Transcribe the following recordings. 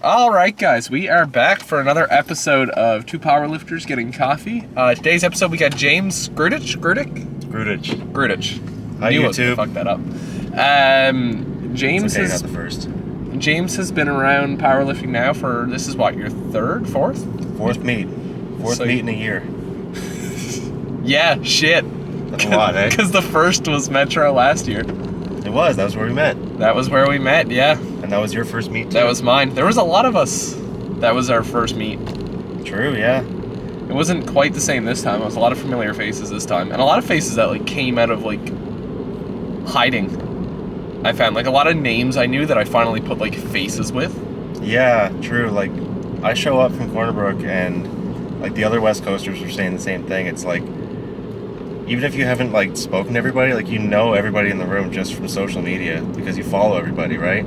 All right, guys, we are back for another episode of Two Powerlifters Getting Coffee. Today's episode, we got James Grudić. Hi, YouTube. Fuck that up. James it's okay, not the first. James has been around powerlifting now for, this is what, your fourth? Fourth meet in a year. Yeah, shit. That's a lot, eh? Because the first was Metro last year. It was. That was where we met. That was where we met, yeah. And that was your first meet, too. That was mine. There was a lot of us. That was our first meet. True, yeah. It wasn't quite the same this time. It was a lot of familiar faces this time. And a lot of faces that, like, came out of, like, hiding. I found, like, a lot of names I knew that I finally put, like, faces with. Yeah, true. Like, I show up from Corner Brook and, like, the other West Coasters were saying the same thing. It's like, even if you haven't, like, spoken to everybody, like, you know everybody in the room just from social media because you follow everybody, right?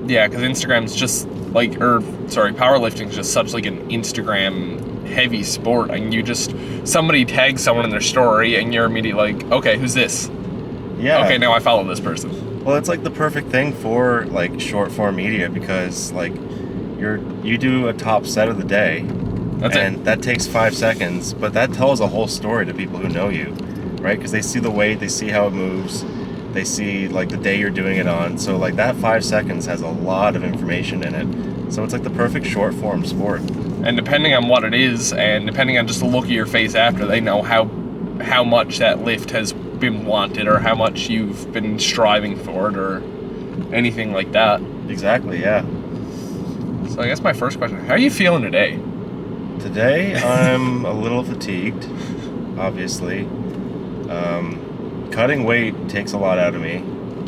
Yeah, because Instagram's just, like, powerlifting's just such, like, an Instagram-heavy sport. And you just, somebody tags someone in their story and you're immediately like, okay, who's this? Yeah. Okay, now I follow this person. Well, it's, like, the perfect thing for, like, short-form media because, like, you do a top set of the day. That takes 5 seconds, but that tells a whole story to people who know you, right? Because they see the weight, they see how it moves, they see, like, the day you're doing it on. So, like, that 5 seconds has a lot of information in it. So it's, like, the perfect short-form sport. And depending on what it is, and depending on just the look of your face after, they know how much that lift has been wanted, or how much you've been striving for it, or anything like that. Exactly, yeah. So I guess my first question, how are you feeling today? Today, I'm a little fatigued, obviously. Cutting weight takes a lot out of me,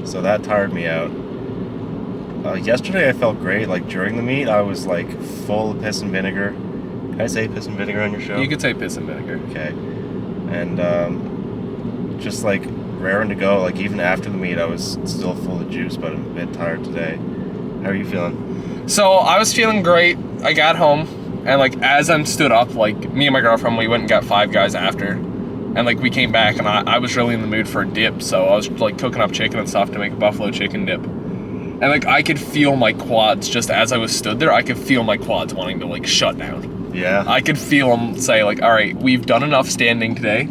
so that tired me out. Yesterday, I felt great. Like, during the meet, I was, like, full of piss and vinegar. Can I say piss and vinegar on your show? You could say piss and vinegar. Okay. And, just, like, raring to go. Like, even after the meet, I was still full of juice, but I'm a bit tired today. How are you feeling? So, I was feeling great. I got home. And, like, as I stood up, like, me and my girlfriend, we went and got Five Guys after. And, like, we came back, and I was really in the mood for a dip. So I was, like, cooking up chicken and stuff to make a buffalo chicken dip. And, like, I could feel my quads, just as I was stood there, I could feel my quads wanting to, like, shut down. Yeah. I could feel them say, like, all right, we've done enough standing today.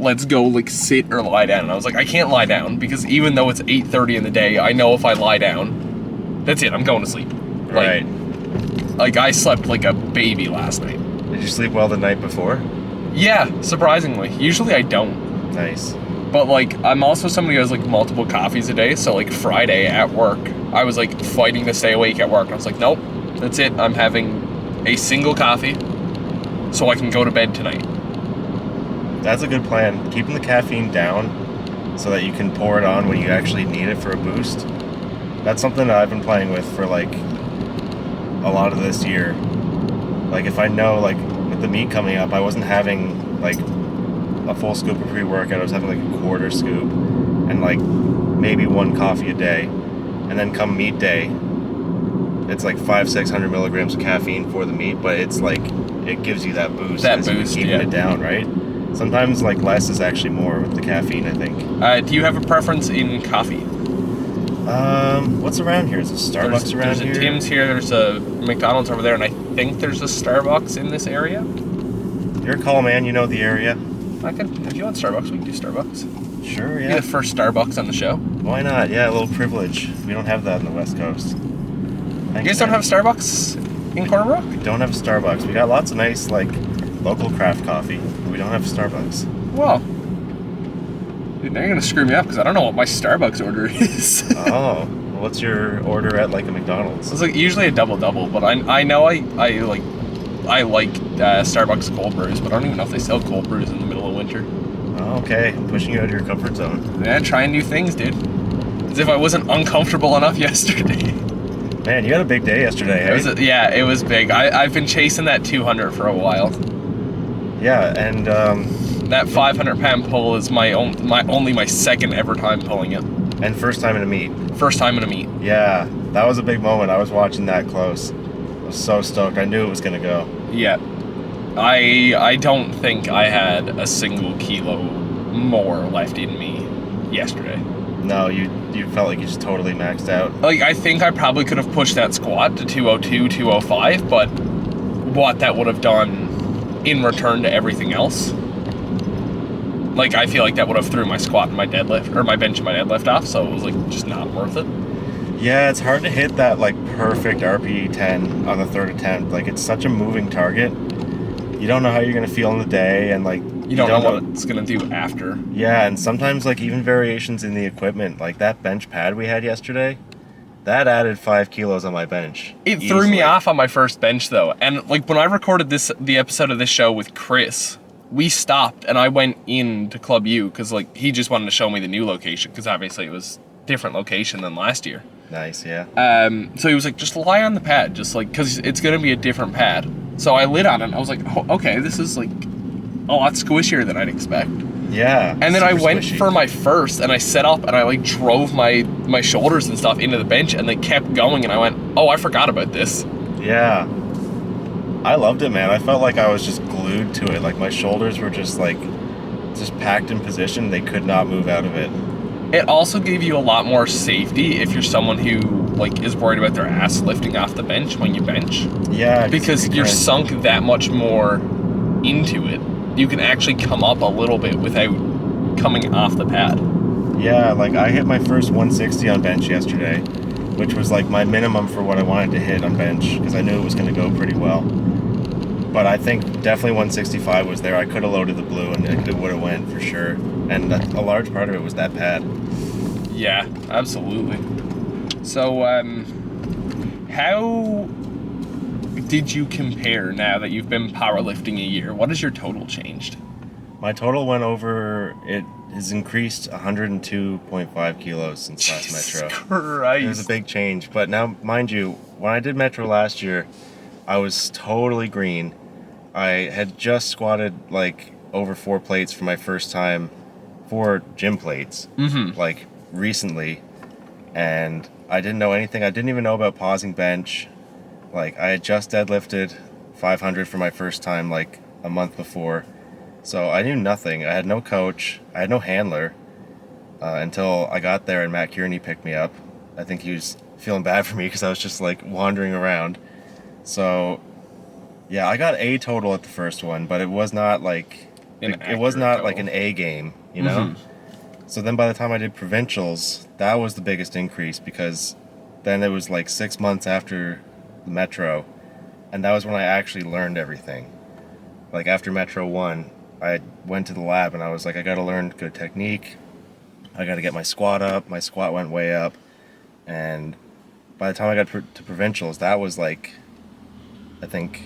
Let's go, like, sit or lie down. And I was like, I can't lie down, because even though it's 8:30 in the day, I know if I lie down, that's it, I'm going to sleep. Right. Like, I slept like a baby last night. Did you sleep well the night before? Yeah, surprisingly. Usually I don't. Nice. But, like, I'm also somebody who has, like, multiple coffees a day. So, like, Friday at work, I was, like, fighting to stay awake at work. And I was like, nope, that's it. I'm having a single coffee so I can go to bed tonight. That's a good plan. Keeping the caffeine down so that you can pour it on when you actually need it for a boost. That's something that I've been playing with for, like, a lot of this year. Like, if I know, like, with the meet coming up, I wasn't having, like, a full scoop of pre-workout. I was having, like, a quarter scoop and, like, maybe one coffee a day. And then come meet day, it's like 500-600 milligrams of caffeine for the meet, but it's like, it gives you that boost. Keeping it down, right? Sometimes, like, less is actually more with the caffeine, I think. Do you have a preference in coffee? What's around here? Is there Starbucks around here? There's a Tim's here, there's a McDonald's over there, and I think there's a Starbucks in this area. You're a call man, you know the area. If you want Starbucks, we can do Starbucks. Sure, yeah. Be the first Starbucks on the show. Why not? Yeah, a little privilege. We don't have that on the West Coast. Thanks, you guys don't have Starbucks in Corner Brook? We don't have Starbucks. We got lots of nice, like, local craft coffee, but we don't have Starbucks. Well, dude, now you're gonna screw me up because I don't know what my Starbucks order is. Oh, well, what's your order at, like, a McDonald's? It's, like, usually a double-double, but I know I like Starbucks cold brews, but I don't even know if they sell cold brews in the middle of winter. Oh, okay, I'm pushing you out of your comfort zone. Yeah, trying new things, dude. As if I wasn't uncomfortable enough yesterday. Man, you had a big day yesterday, hey? It was big. I've been chasing that 200 for a while. Yeah, and that 500-pound pull is only my second ever time pulling it. And first time in a meet. First time in a meet. Yeah, that was a big moment. I was watching that close. I was so stoked. I knew it was gonna go. Yeah. I don't think I had a single kilo more left in me yesterday. No, you felt like you just totally maxed out. Like, I think I probably could have pushed that squat to 202, 205, but what that would have done in return to everything else, like, I feel like that would have threw my squat and my deadlift, or my bench and my deadlift off, so it was, like, just not worth it. Yeah, it's hard to hit that, like, perfect RPE 10 on the third attempt. Like, it's such a moving target. You don't know how you're going to feel in the day, and, like... You don't know what it's going to do after. Yeah, and sometimes, like, even variations in the equipment, like that bench pad we had yesterday, that added 5 kilos on my bench. It threw me off on my first bench, though. And, like, when I recorded the episode of this show with Chris, we stopped, and I went in to Club U, because, like, he just wanted to show me the new location, because obviously it was a different location than last year. Nice, yeah. So he was like, just lie on the pad, just, like, because it's going to be a different pad. So I lit on it, and I was like, oh, okay, this is, like, a lot squishier than I'd expect. Yeah. And then I went squishy. for my first, and I set up, and I, like, drove my shoulders and stuff into the bench, and they kept going, and I went, oh, I forgot about this. Yeah. I loved it, man. I felt like I was just glued to it. Like, my shoulders were just, like, just packed in position. They could not move out of it. It also gave you a lot more safety if you're someone who, like, is worried about their ass lifting off the bench when you bench. Yeah. Because you're sunk that much more into it. You can actually come up a little bit without coming off the pad. Yeah, like, I hit my first 160 on bench yesterday, which was, like, my minimum for what I wanted to hit on bench, because I knew it was going to go pretty well. But I think definitely 165 was there. I could have loaded the blue, and it would have went for sure. And a large part of it was that pad. Yeah, absolutely. So, how did you compare now that you've been powerlifting a year? What has your total changed? My total went over, it has increased 102.5 kilos since last Metro. Christ. It was a big change. But now, mind you, when I did Metro last year, I was totally green. I had just squatted, like, over 4 plates for my first time, 4 gym plates, like, recently. And I didn't know anything. I didn't even know about pausing bench. Like, I had just deadlifted 500 for my first time, like, a month before. So I knew nothing. I had no coach. I had no handler until I got there and Matt Kearney picked me up. I think he was feeling bad for me because I was just, like, wandering around. So, yeah, I got A total at the first one, but it was not, like... It was not, like, an A game, you know? So then by the time I did provincials, that was the biggest increase because then it was, like, 6 months after the Metro, and that was when I actually learned everything. Like, after Metro 1, I went to the lab and I was like, I gotta learn good technique. I gotta get my squat up. My squat went way up. And by the time I got to provincials, that was like, I think,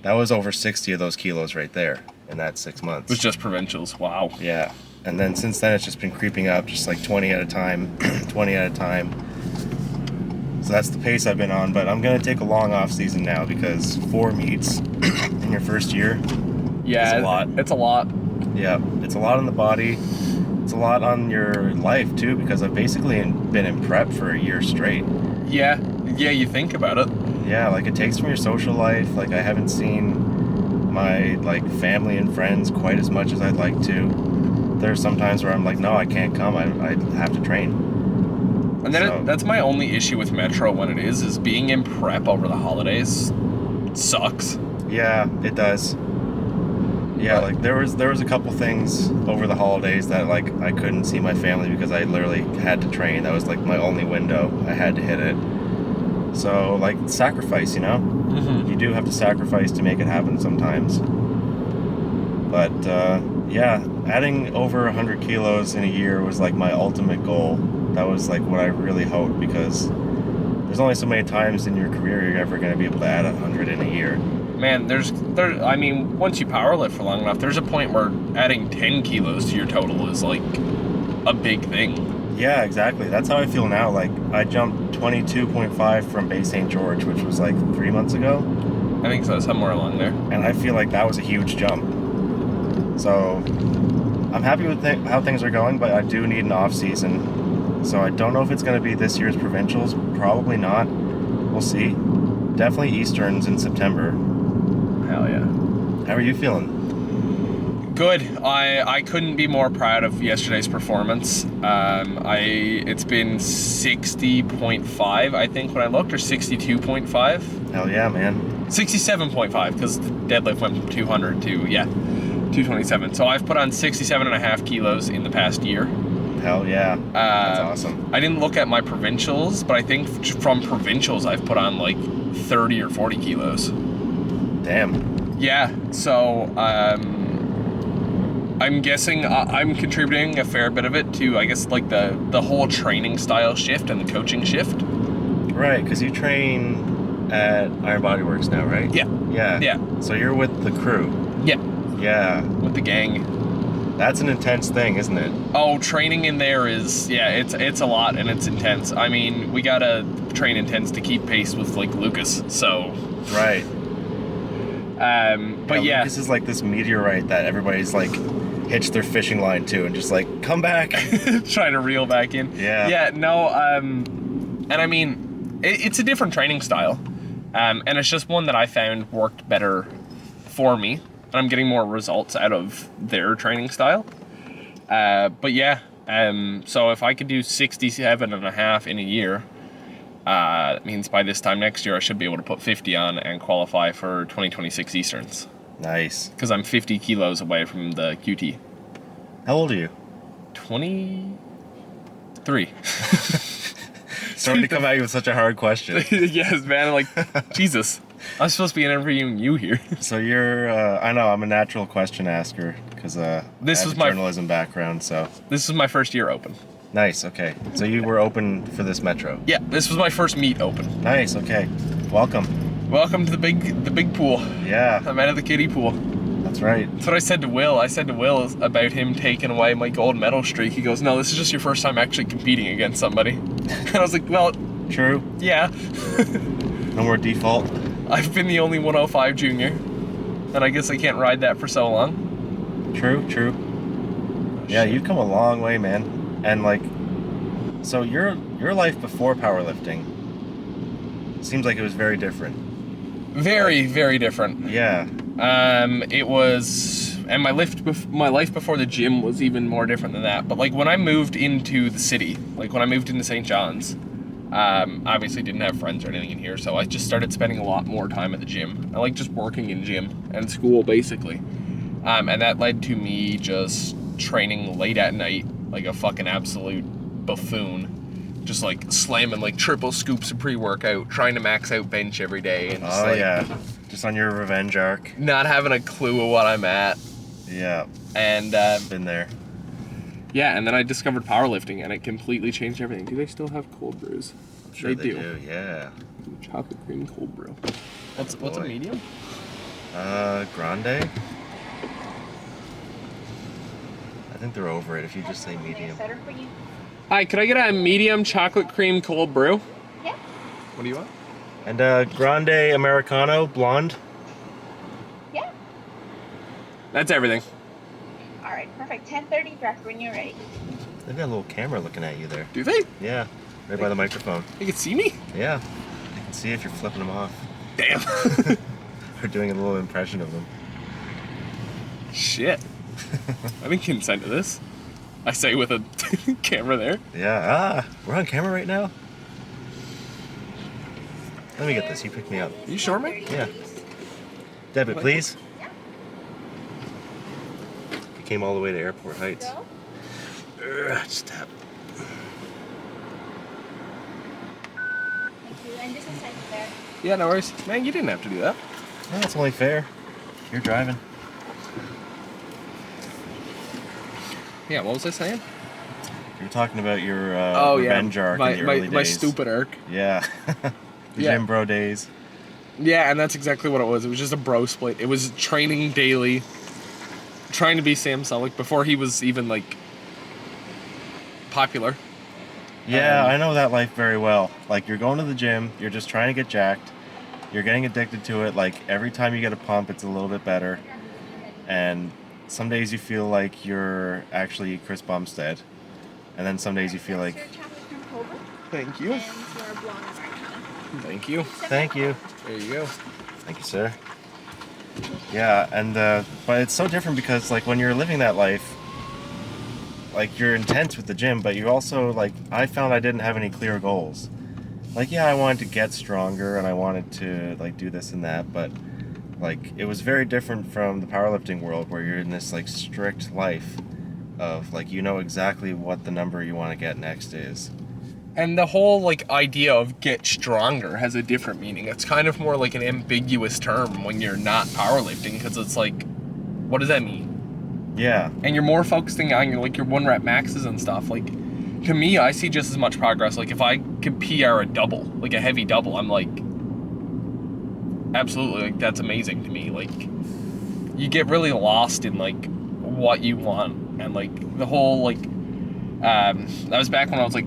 that was over 60 of those kilos right there in that 6 months. It was just provincials, wow. Yeah. And then since then, it's just been creeping up, just like 20 at a time, 20 at a time. So that's the pace I've been on, but I'm going to take a long off season now because 4 meets in your first year is a lot. It's a lot. Yeah, it's a lot on the body. It's a lot on your life, too, because I've basically been in prep for a year straight. Yeah, you think about it. Yeah, like, it takes from your social life. Like, I haven't seen my, like, family and friends quite as much as I'd like to. There's some times where I'm like, no, I can't come. I have to train. And then that's my only issue with Metro when it is being in prep over the holidays sucks. Yeah, it does. Yeah, like, there was a couple things over the holidays that, like, I couldn't see my family because I literally had to train. That was, like, my only window. I had to hit it. So, like, sacrifice, you know? You do have to sacrifice to make it happen sometimes. But, yeah, adding over 100 kilos in a year was, like, my ultimate goal. That was, like, what I really hoped because there's only so many times in your career you're ever going to be able to add 100 in a year. Man, I mean, once you powerlift for long enough, there's a point where adding 10 kilos to your total is, like, a big thing. Yeah, exactly. That's how I feel now. Like, I jumped 22.5 from Bay St. George, which was, like, 3 months ago. I think so, somewhere along there. And I feel like that was a huge jump. So, I'm happy with how things are going, but I do need an off season. So I don't know if it's going to be this year's provincials. Probably not. We'll see. Definitely Easterns in September. Hell yeah. How are you feeling? Good. I couldn't be more proud of yesterday's performance. It's been 60.5, I think, when I looked, or 62.5. Hell yeah, man. 67.5, because the deadlift went from 200 to 227. So I've put on 67.5 kilos in the past year. Hell yeah. That's awesome. I didn't look at my provincials, but I think from provincials I've put on like 30 or 40 kilos. Damn. Yeah, so I'm guessing I'm contributing a fair bit of it to, I guess, like the whole training style shift and the coaching shift. Right, because you train at Iron Body Works now, right? Yeah. Yeah. Yeah. So you're with the crew. Yeah. Yeah. With the gang. That's an intense thing, isn't it? Oh, training in there is, it's a lot and it's intense. I mean, we gotta train intense to keep pace with like Lucas, so. Right. But yeah. Lucas is like this meteorite that everybody's like hitched their fishing line to and just like, come back. Trying to reel back in. Yeah. Yeah, no, and I mean, it's a different training style. And it's just one that I found worked better for me. And I'm getting more results out of their training style. But yeah, so if I could do 67.5 in a year, that means by this time next year I should be able to put 50 on and qualify for 2026 Easterns. Nice. Because I'm 50 kilos away from the QT. How old are you? 23. Sorry to come at you with such a hard question. Yes, man. Like, Jesus. I'm supposed to be interviewing you here. So you're, I know, I'm a natural question asker because I have a journalism background, so. This was my first year open. Nice, okay. So you were open for this metro? Yeah, this was my first meet open. Nice, okay. Welcome. Welcome to the big pool. Yeah. I'm out of the kiddie pool. That's right. That's what I said to Will. I said to Will about him taking away my gold medal streak. He goes, no, this is just your first time actually competing against somebody. And I was like, well. True. Yeah. No more default. I've been the only 105 junior. And I guess I can't ride that for so long. True. Yeah, you've come a long way, man. And like, so your life before powerlifting seems like it was very different. Very, very different. Yeah. It was, and my life before the gym was even more different than that. But like when I moved into the city, like when I moved into St. John's, obviously didn't have friends or anything in here, so I just started spending a lot more time at the gym. I like just working in gym and school basically, and that led to me just training late at night like a fucking absolute buffoon, just like slamming like triple scoops of pre-workout, trying to max out bench every day, and just just on your revenge arc, not having a clue of what I'm at. Yeah. And been there. Yeah, and then I discovered powerlifting, and it completely changed everything. Do they still have cold brews? I'm sure they do. Yeah. Chocolate cream cold brew. What's a medium? Grande. I think they're over it if you just say medium. Hi, could I get a medium chocolate cream cold brew? Yeah. What do you want? And Grande Americano blonde. Yeah. That's everything. All right, perfect. 10:30 draft when you're ready. They've got a little camera looking at you there. Do they? Yeah, right by the microphone. You can see me? Yeah, you can see if you're flipping them off. Damn. Or doing a little impression of them. Shit. I didn't consent to this. I say with a camera there. Yeah, we're on camera right now? Let me get this, you pick me up. You sure, man? Yeah. Debit, please. Yeah. You came all the way to Airport Heights. Go. Just tap. Thank you. And just a second there. Yeah, no worries. Man, you didn't have to do that. No, that's only fair. You're driving. Yeah, what was I saying? You were talking about your revenge arc my, in the early days. My stupid arc. Yeah. The gym bro days. Yeah, and that's exactly what it was. It was just a bro split. It was training daily, trying to be Sam Sulek before he was even, like, popular. Yeah, I know that life very well. Like, you're going to the gym, you're just trying to get jacked, you're getting addicted to it. Like, every time you get a pump, it's a little bit better. And some days you feel like you're actually Chris Bumstead. And then some days you feel like... Thank you. And your blonde Americano. Thank you. Thank you. There you go. Thank you, sir. Yeah, and but it's so different because like when you're living that life, like you're intense with the gym, but you also like I found I didn't have any clear goals. Like yeah, I wanted to get stronger and I wanted to like do this and that, but like it was very different from the powerlifting world where you're in this like strict life of like you know exactly what the number you want to get next is. And the whole like idea of get stronger has a different meaning. It's kind of more like an ambiguous term when you're not powerlifting, because it's like, what does that mean? Yeah. And you're more focusing on your 1 rep maxes and stuff. Like, to me, I see just as much progress. Like if I could PR a double, like a heavy double, I'm like, absolutely, like that's amazing to me. Like you get really lost in like what you want, and like the whole like that was back when I was like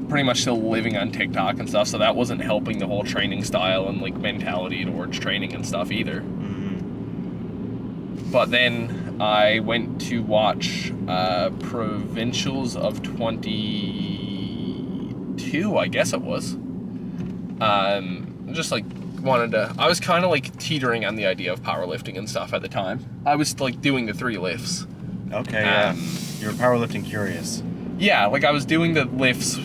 pretty much still living on TikTok and stuff, so that wasn't helping the whole training style and like mentality towards training and stuff either. But then I went to watch Provincials of 22, I guess it was. Just like wanted to, I was kind of like teetering on the idea of powerlifting and stuff at the time. I was like doing the 3 lifts. Okay, yeah. You were powerlifting curious. Yeah, like I was doing the lifts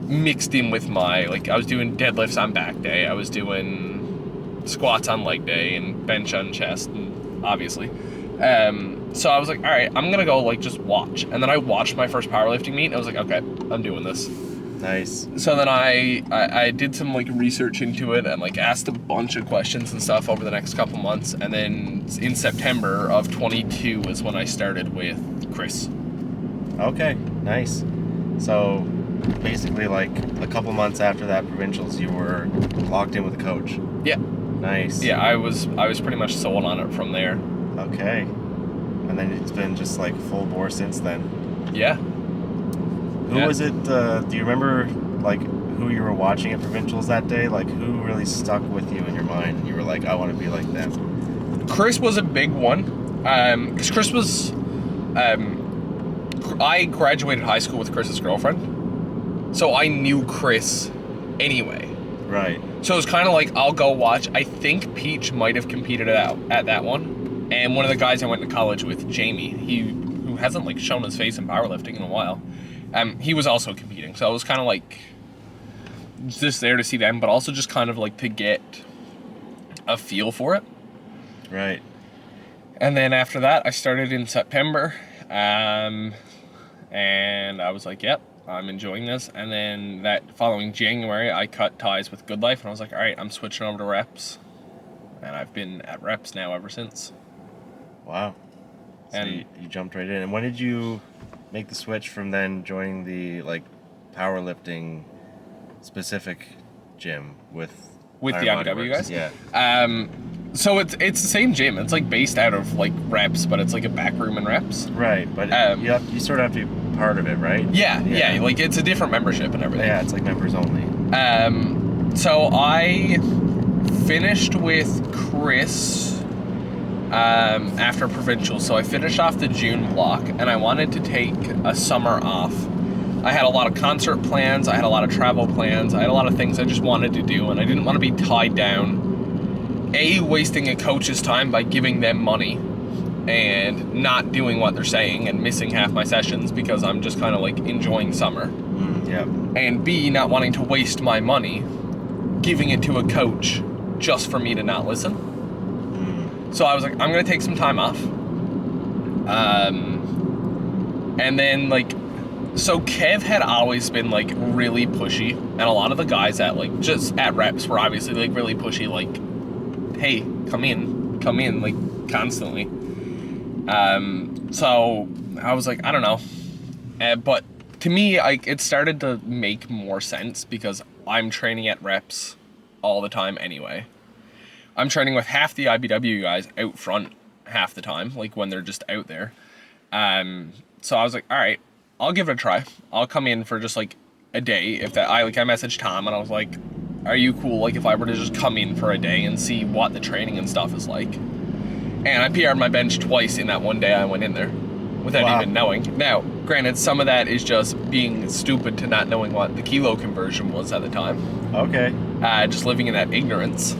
mixed in with my, like I was doing deadlifts on back day, I was doing squats on leg day, and bench on chest, and obviously. So I was like, all right, I'm gonna go like just watch. And then I watched my first powerlifting meet, and I was like, okay, I'm doing this. Nice. So then I did some like research into it and like asked a bunch of questions and stuff over the next couple months. And then in September of 22 is when I started with Chris. Okay, nice. So basically like a couple months after that Provincials, you were locked in with a coach. Yeah. Nice. Yeah, I was pretty much sold on it from there. Okay. And then it's been just like full bore since then. Yeah. Who was it, do you remember like who you were watching at Provincials that day? Like who really stuck with you in your mind and you were like, I want to be like them? Chris was a big one. Because Chris was, I graduated high school with Chris's girlfriend. So I knew Chris anyway. Right. So it was kind of like, I'll go watch. I think Peach might have competed at that one. And one of the guys I went to college with, Jamie, who hasn't like shown his face in powerlifting in a while, he was also competing. So I was kind of like just there to see them, but also just kind of like to get a feel for it. Right. And then after that, I started in September, and I was like, yep, I'm enjoying this. And then that following January, I cut ties with Good Life, and I was like, all right, I'm switching over to reps. And I've been at reps now ever since. Wow. So And you jumped right in. And when did you make the switch from then joining the like powerlifting specific gym with the Iron Body IBW Works? guys? Yeah. So it's the same gym. It's like based out of like reps, but it's like a back room and reps. Right, but you sort of have to be part of it, right? Yeah, like it's a different membership and everything. Yeah, it's like members only. So I finished with Chris after Provincial. So I finished off the June block, and I wanted to take a summer off. I had a lot of concert plans, I had a lot of travel plans, I had a lot of things I just wanted to do, and I didn't want to be tied down, wasting a coach's time by giving them money and not doing what they're saying and missing half my sessions because I'm just kind of like enjoying summer. Yeah. And B, not wanting to waste my money giving it to a coach just for me to not listen. So I was like, I'm gonna take some time off. And then like, so Kev had always been like really pushy, and a lot of the guys at like just at reps were obviously like really pushy, like, hey, come in, like constantly. So I was like, I don't know, but to me, it started to make more sense because I'm training at reps all the time anyway. I'm training with half the IBW guys out front half the time, like when they're just out there. So I was like, all right, I'll give it a try. I'll come in for just like a day. If that, I messaged Tom and I was like, are you cool? Like if I were to just come in for a day and see what the training and stuff is like. And I PR'd my bench twice in that one day I went in there without even knowing. Now, granted, some of that is just being stupid to not knowing what the kilo conversion was at the time. Okay. Just living in that ignorance.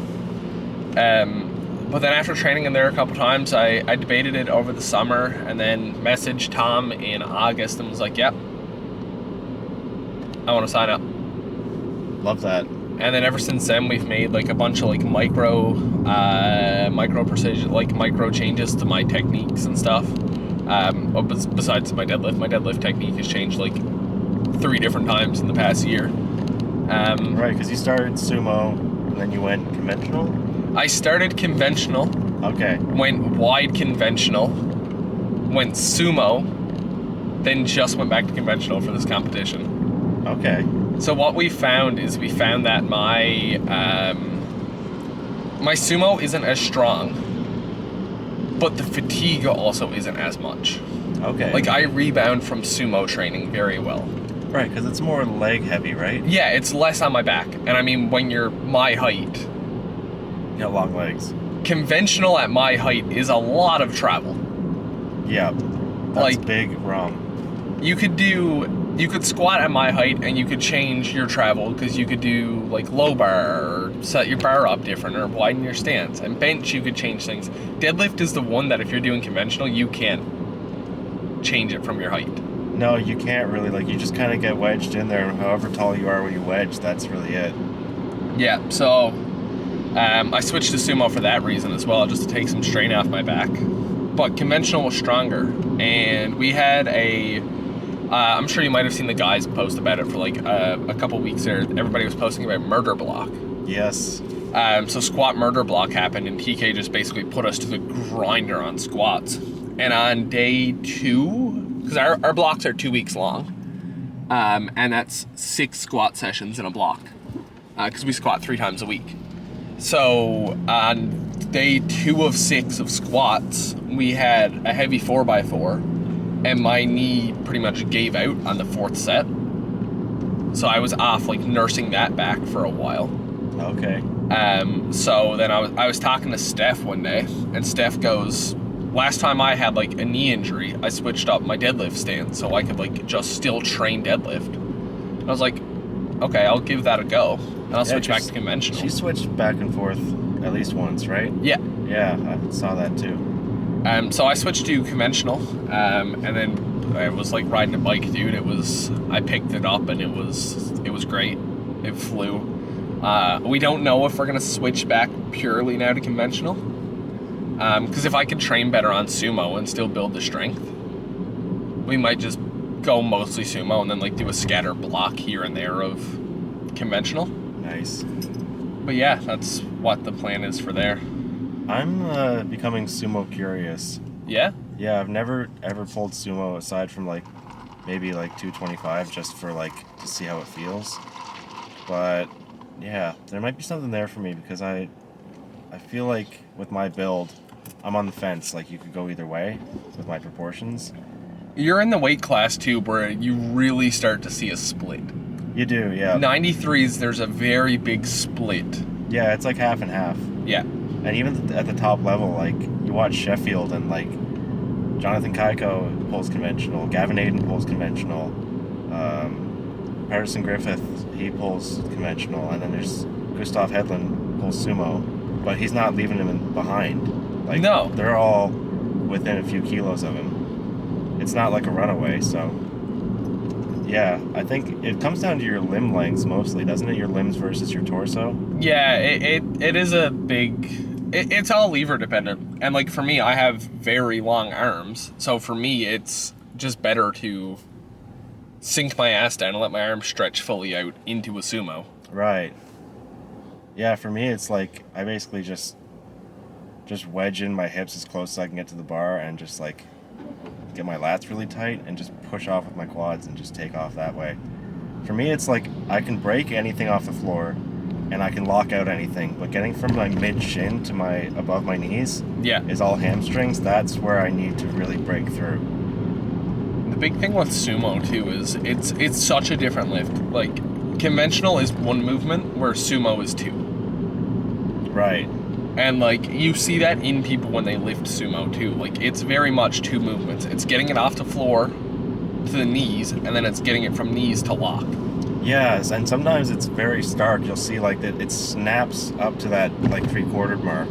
But then after training in there a couple times, I debated it over the summer and then messaged Tom in August and was like, yep, I want to sign up. Love that. And then ever since then, we've made like a bunch of like micro precision, like micro changes to my techniques and stuff. Besides my deadlift technique has changed like 3 different times in the past year. Right, because you started sumo and then you went conventional? I started conventional. Okay. Went wide conventional. Went sumo. Then just went back to conventional for this competition. Okay. So what we found that my my sumo isn't as strong, but the fatigue also isn't as much. Okay. Like I rebound from sumo training very well. Right, because it's more leg heavy, right? Yeah, it's less on my back. And I mean, when you're my height, You got long legs. conventional at my height is a lot of travel. Yeah. That's Like- big ROM. You could squat at my height and you could change your travel because you could do like low bar or set your bar up different or widen your stance. And bench, you could change things. Deadlift is the one that if you're doing conventional, you can't change it from your height. No, you can't really. Like, you just kind of get wedged in there. However tall you are when you wedge, that's really it. Yeah, so I switched to sumo for that reason as well, just to take some strain off my back. But conventional was stronger. And we had I'm sure you might have seen the guys post about it for like a couple weeks there. Everybody was posting about murder block. Yes. So squat murder block happened, and TK just basically put us to the grinder on squats. And on day 2, because our blocks are 2 weeks long, and that's 6 squat sessions in a block, because we squat 3 times a week. So on day 2 of 6 of squats, we had a heavy 4x4, and my knee pretty much gave out on the 4th set. So I was off like nursing that back for a while. Okay. So then I was talking to Steph one day, and Steph goes, last time I had like a knee injury, I switched up my deadlift stance so I could like just still train deadlift. And I was like, okay, I'll give that a go. And I'll switch back to conventional. She switched back and forth at least once, right? Yeah. Yeah, I saw that too. So I switched to conventional, and then I was like riding a bike, dude. I picked it up and it was great. It flew. We don't know if we're gonna switch back purely now to conventional. Because if I could train better on sumo and still build the strength, we might just go mostly sumo and then like do a scatter block here and there of conventional. Nice. But yeah, that's what the plan is for there. I'm becoming sumo curious. Yeah? Yeah, I've never ever pulled sumo aside from like maybe like 225 just for like to see how it feels. But yeah, there might be something there for me because I feel like with my build, I'm on the fence. Like you could go either way with my proportions. You're in the weight class too where you really start to see a split. You do, yeah. 93s, there's a very big split. Yeah, it's like half and half. Yeah. And even at the top level, like you watch Sheffield and like Jonathan Kaiko pulls conventional, Gavin Aiden pulls conventional, Patterson Griffith, he pulls conventional, and then there's Gustav Hedlund pulls sumo, but he's not leaving him behind. Like, no. They're all within a few kilos of him. It's not like a runaway, so yeah, I think it comes down to your limb lengths mostly, doesn't it? Your limbs versus your torso. Yeah, it is a big... It's all lever dependent. And like for me, I have very long arms. So for me, it's just better to sink my ass down and let my arms stretch fully out into a sumo. Right. Yeah, for me, it's like I basically just wedge in my hips as close as I can get to the bar and just like get my lats really tight and just push off with my quads and just take off that way. For me, it's like I can break anything off the floor and I can lock out anything, but getting from my mid-shin to my above my knees is all hamstrings. That's where I need to really break through. The big thing with sumo too is it's such a different lift. Like conventional is one movement where sumo is 2. Right. And like you see that in people when they lift sumo too. Like it's very much 2 movements. It's getting it off the floor to the knees, and then it's getting it from knees to lock. Yes, and sometimes it's very stark. You'll see like that it snaps up to that like 3/4 mark,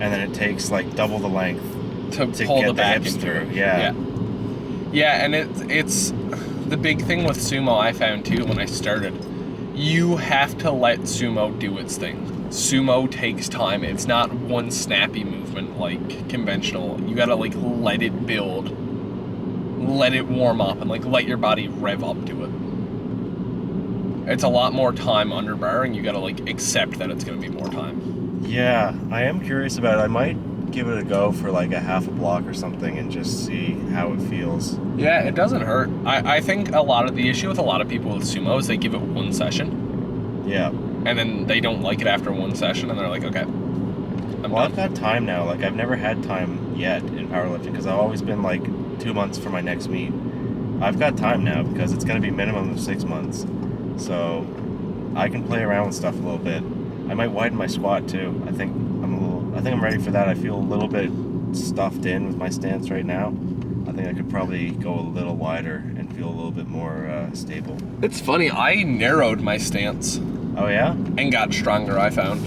and then it takes like double the length to pull get the back hips into through. it. Yeah. Yeah, and it's the big thing with sumo I found too when I started. You have to let sumo do its thing. Sumo takes time. It's not one snappy movement like conventional. You gotta like let it build, let it warm up, and like let your body rev up to it. It's a lot more time under bar, and you gotta like accept that it's gonna be more time. Yeah, I am curious about it. I might give it a go for like a half a block or something and just see how it feels. Yeah, it doesn't hurt. I think a lot of the issue with a lot of people with sumo is they give it one session. Yeah. And then they don't like it after one session, and they're like, okay, Well, I've got time now. Like, I've never had time yet in powerlifting because I've always been like 2 months for my next meet. I've got time now because it's going to be minimum of 6 months. So I can play around with stuff a little bit. I might widen my squat too. I think I'm ready for that. I feel a little bit stuffed in with my stance right now. I think I could probably go a little wider and feel a little bit more stable. It's funny, I narrowed my stance Oh yeah? and got stronger, I found.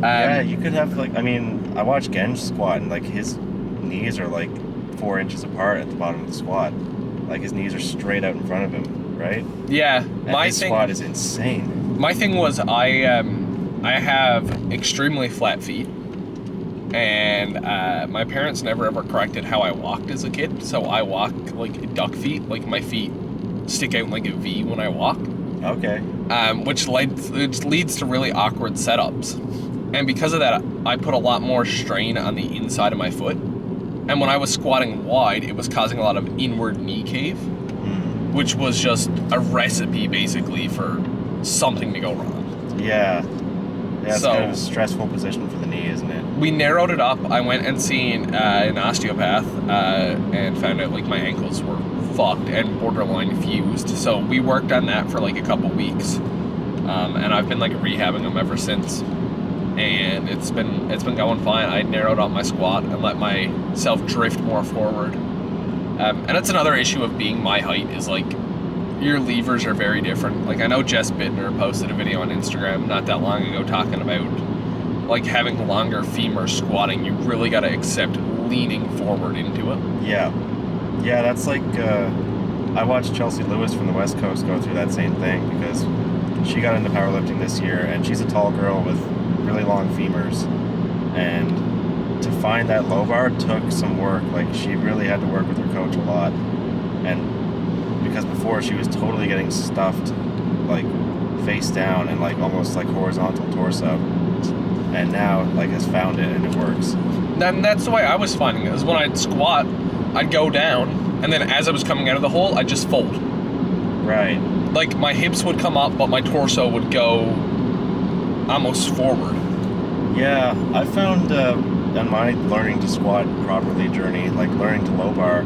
Yeah, you could have like, I mean, I watched Genj squat and like his knees are like 4 inches apart at the bottom of the squat. Like his knees are straight out in front of him, right? Yeah, And his squat is insane. My thing was I have extremely flat feet, and my parents never ever corrected how I walked as a kid. So I walk like duck feet, like my feet stick out like a V when I walk. Okay. Which leads to really awkward setups. And because of that, I put a lot more strain on the inside of my foot. And when I was squatting wide, it was causing a lot of inward knee cave, which was just a recipe basically for something to go wrong. Yeah. Yeah, it's So- kind of a stressful position for the knee, isn't it? We narrowed it up. I went and seen an osteopath and found out like my ankles were fucked and borderline fused. So we worked on that for like a couple weeks, and I've been like rehabbing them ever since. And it's been going fine. I narrowed up my squat and let myself drift more forward. And it's another issue of being my height is like your levers are very different. Like I know Jess Bittner posted a video on Instagram not that long ago talking about like having longer femur squatting. You really got to accept leaning forward into it. Yeah. Yeah, that's like, I watched Chelsea Lewis from the West Coast go through that same thing because she got into powerlifting this year and she's a tall girl with really long femurs. And to find that low bar took some work. Like she really had to work with her coach a lot. And because before she was totally getting stuffed like face down and like almost like horizontal torso. And now like has found it and it works. And that's the way I was finding it. Is when I'd squat, I'd go down, and then as I was coming out of the hole, I'd just fold. Right. Like my hips would come up, but my torso would go almost forward. Yeah, I found on my learning to squat properly journey, like learning to low bar,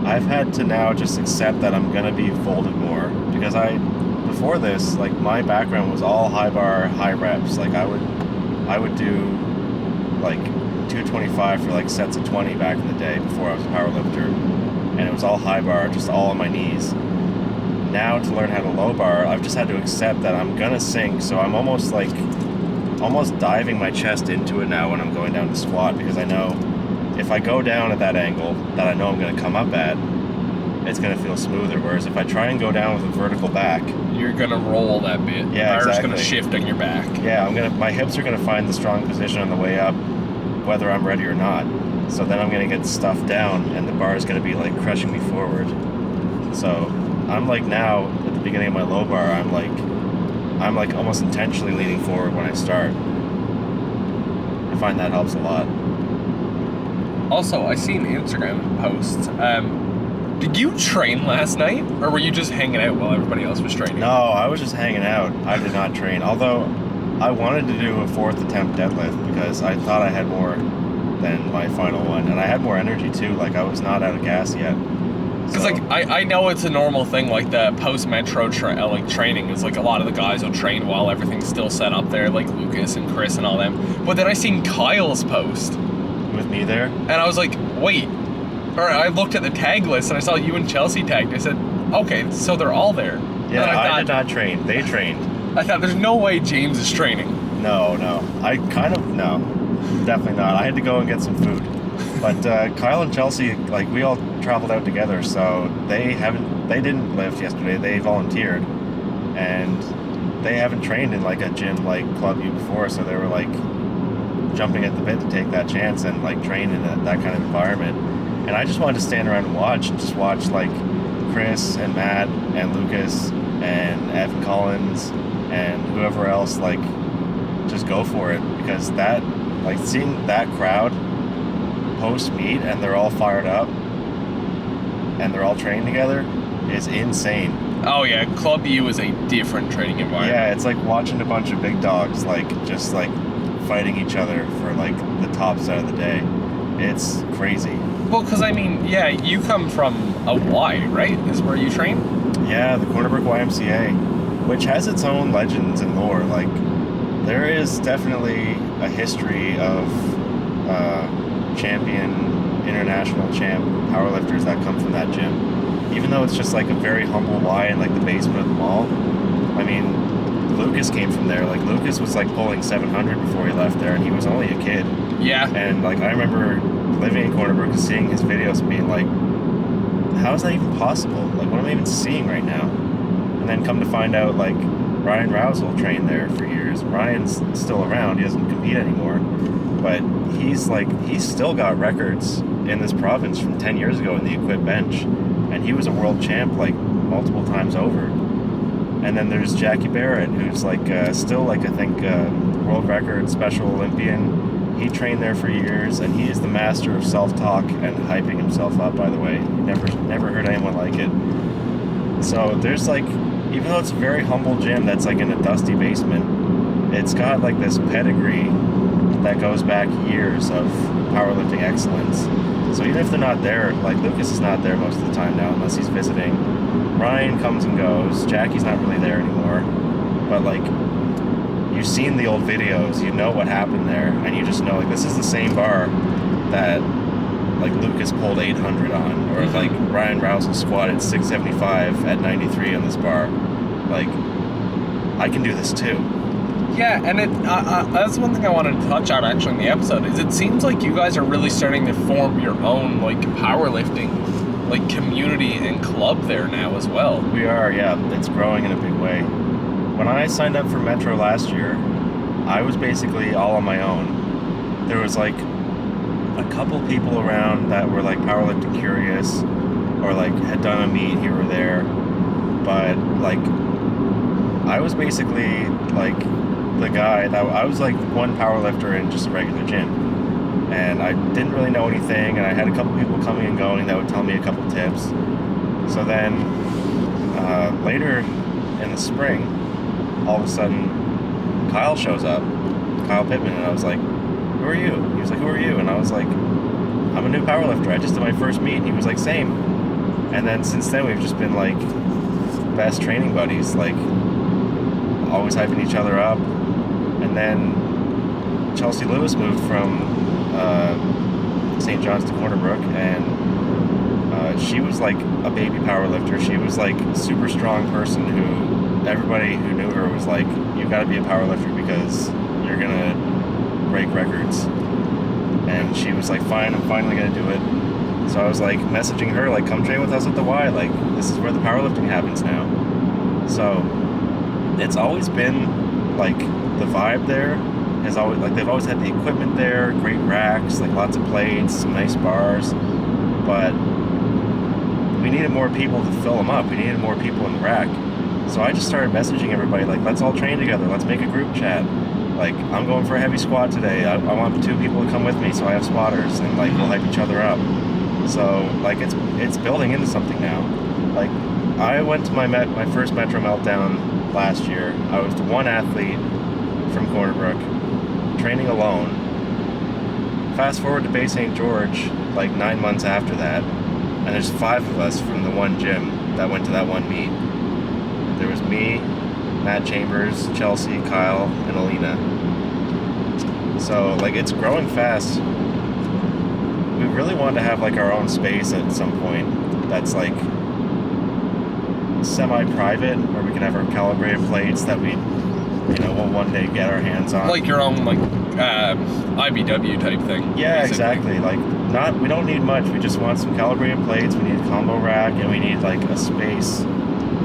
I've had to now just accept that I'm gonna be folded more because before this, like my background was all high bar, high reps. Like I would do like 225 for like sets of 20 back in the day before I was a powerlifter, and it was all high bar, just all on my knees. Now to learn how to low bar, I've just had to accept that I'm gonna sink, so I'm almost diving my chest into it now when I'm going down to squat because I know if I go down at that angle that I know I'm gonna come up at, it's gonna feel smoother. Whereas if I try and go down with a vertical back, You're gonna roll that bit. Yeah, Bar's exactly. gonna shift on your back. yeah, my hips are gonna find the strong position on the way up, whether I'm ready or not. So then I'm gonna get stuffed down and the bar is gonna be like crushing me forward. So I'm like now at the beginning of my low bar, I'm like almost intentionally leaning forward when I start. I find that helps a lot. Also, I seen Instagram posts. Did you train last night, or were you just hanging out while everybody else was training? No, I was just hanging out. I did not train. Although I wanted to do a 4th attempt deadlift because I thought I had more than my final one, and I had more energy too. Like I was not out of gas yet. Because So- like I know it's a normal thing. Like the post metro training is like a lot of the guys will train while everything's still set up there, like Lucas and Chris and all them. But then I seen Kyle's post, with me there. and I was like, wait. Or I looked at the tag list and I saw you and Chelsea tagged. I said, okay, so they're all there. Yeah, And I did not train. They trained. I thought there's no way James is training. No. No. Definitely not. I had to go and get some food. But Kyle and Chelsea, like, we all traveled out together, so they didn't lift yesterday. They volunteered, and they haven't trained in like a gym like Club U before, so they were like jumping at the bit to take that chance and like train in that kind of environment. And I just wanted to stand around and just watch like Chris and Matt and Lucas and Evan Collins and whoever else, like, just go for it, because that, like, seeing that crowd post meet and they're all fired up and they're all training together is insane. Oh yeah, Club U is a different training environment. Yeah, it's like watching a bunch of big dogs like just like fighting each other for like the top set of the day. It's crazy. Well, because I mean, yeah, you come from a Y, right? Is where you train? Yeah, the Cornerbrook YMCA, which has its own legends and lore. Like, there is definitely a history of international champ powerlifters that come from that gym. Even though it's just like a very humble Y in like the basement of the mall. I mean, Lucas came from there. Like, Lucas was like pulling 700 before he left there, and he was only a kid. Yeah. And like, I remember living in Cornerbrook and seeing his videos and being like, how is that even possible? Like, what am I even seeing right now? And then come to find out, like, Ryan Rousel trained there for years. Ryan's still around. He doesn't compete anymore. But he's still got records in this province from 10 years ago in the equip bench. And he was a world champ, like, multiple times over. And then there's Jackie Barrett, who's, like, still, like, I think, world record Special Olympian. He trained there for years, and he is the master of self-talk and hyping himself up, by the way. Never heard anyone like it. So there's, like, even though it's a very humble gym that's, like, in a dusty basement, it's got, like, this pedigree that goes back years of powerlifting excellence. So even if they're not there, like, Lucas is not there most of the time now, unless he's visiting. Ryan comes and goes. Jackie's not really there anymore. But, like, you've seen the old videos, you know what happened there, and you just know, like, this is the same bar that, like, Lucas pulled 800 on, or like Ryan Rousel squatted 675 at 93 on this bar. Like, I can do this too. Yeah, and that's one thing I wanted to touch on actually in the episode, is it seems like you guys are really starting to form your own, like, powerlifting, like, community and club there now as well. We are, yeah. It's growing in a big way. When I signed up for Metro last year, I was basically all on my own. There was, like, a couple people around that were, like, powerlifting curious, or, like, had done a meet here or there, but, like, I was basically, like, the guy that I was, like, one powerlifter in just a regular gym, and I didn't really know anything, and I had a couple people coming and going that would tell me a couple tips. So then later in the spring, all of a sudden Kyle shows up, Kyle Pittman, and I was like, who are you? He was like, who are you? And I was like, I'm a new powerlifter. I just did my first meet. And he was like, same. And then since then, we've just been, like, best training buddies, like, always hyping each other up. And then Chelsea Lewis moved from St. John's to Cornerbrook, and she was, like, a baby powerlifter. She was, like, a super strong person who everybody who knew her was like, you gotta be a powerlifter because you're gonna break records. And she was like, fine, I'm finally gonna do it. So I was like messaging her, like, come train with us at the Y, like, this is where the powerlifting happens now. So it's always been, like, the vibe there is always, like, they've always had the equipment there, great racks, like, lots of plates, some nice bars, but we needed more people to fill them up. We needed more people in the rack. So I just started messaging everybody, like, let's all train together, let's make a group chat. Like, I'm going for a heavy squat today. I want 2 people to come with me so I have spotters, and, like, we'll hype each other up. So, like, it's building into something now. Like, I went to my first Metro Meltdown last year. I was the one athlete from Cornerbrook, training alone. Fast forward to Bay St. George, like, 9 months after that, and there's 5 of us from the one gym that went to that one meet. There was me, Matt Chambers, Chelsea, Kyle, and Alina. So, like, it's growing fast. We really wanted to have, like, our own space at some point that's, like, semi-private, where we can have our calibrated plates that we we'll one day get our hands on. Like your own, like, IBW type thing. Yeah, basically. exactly. Like, we don't need much. We just want some calibrated plates. We need a combo rack, and we need like a space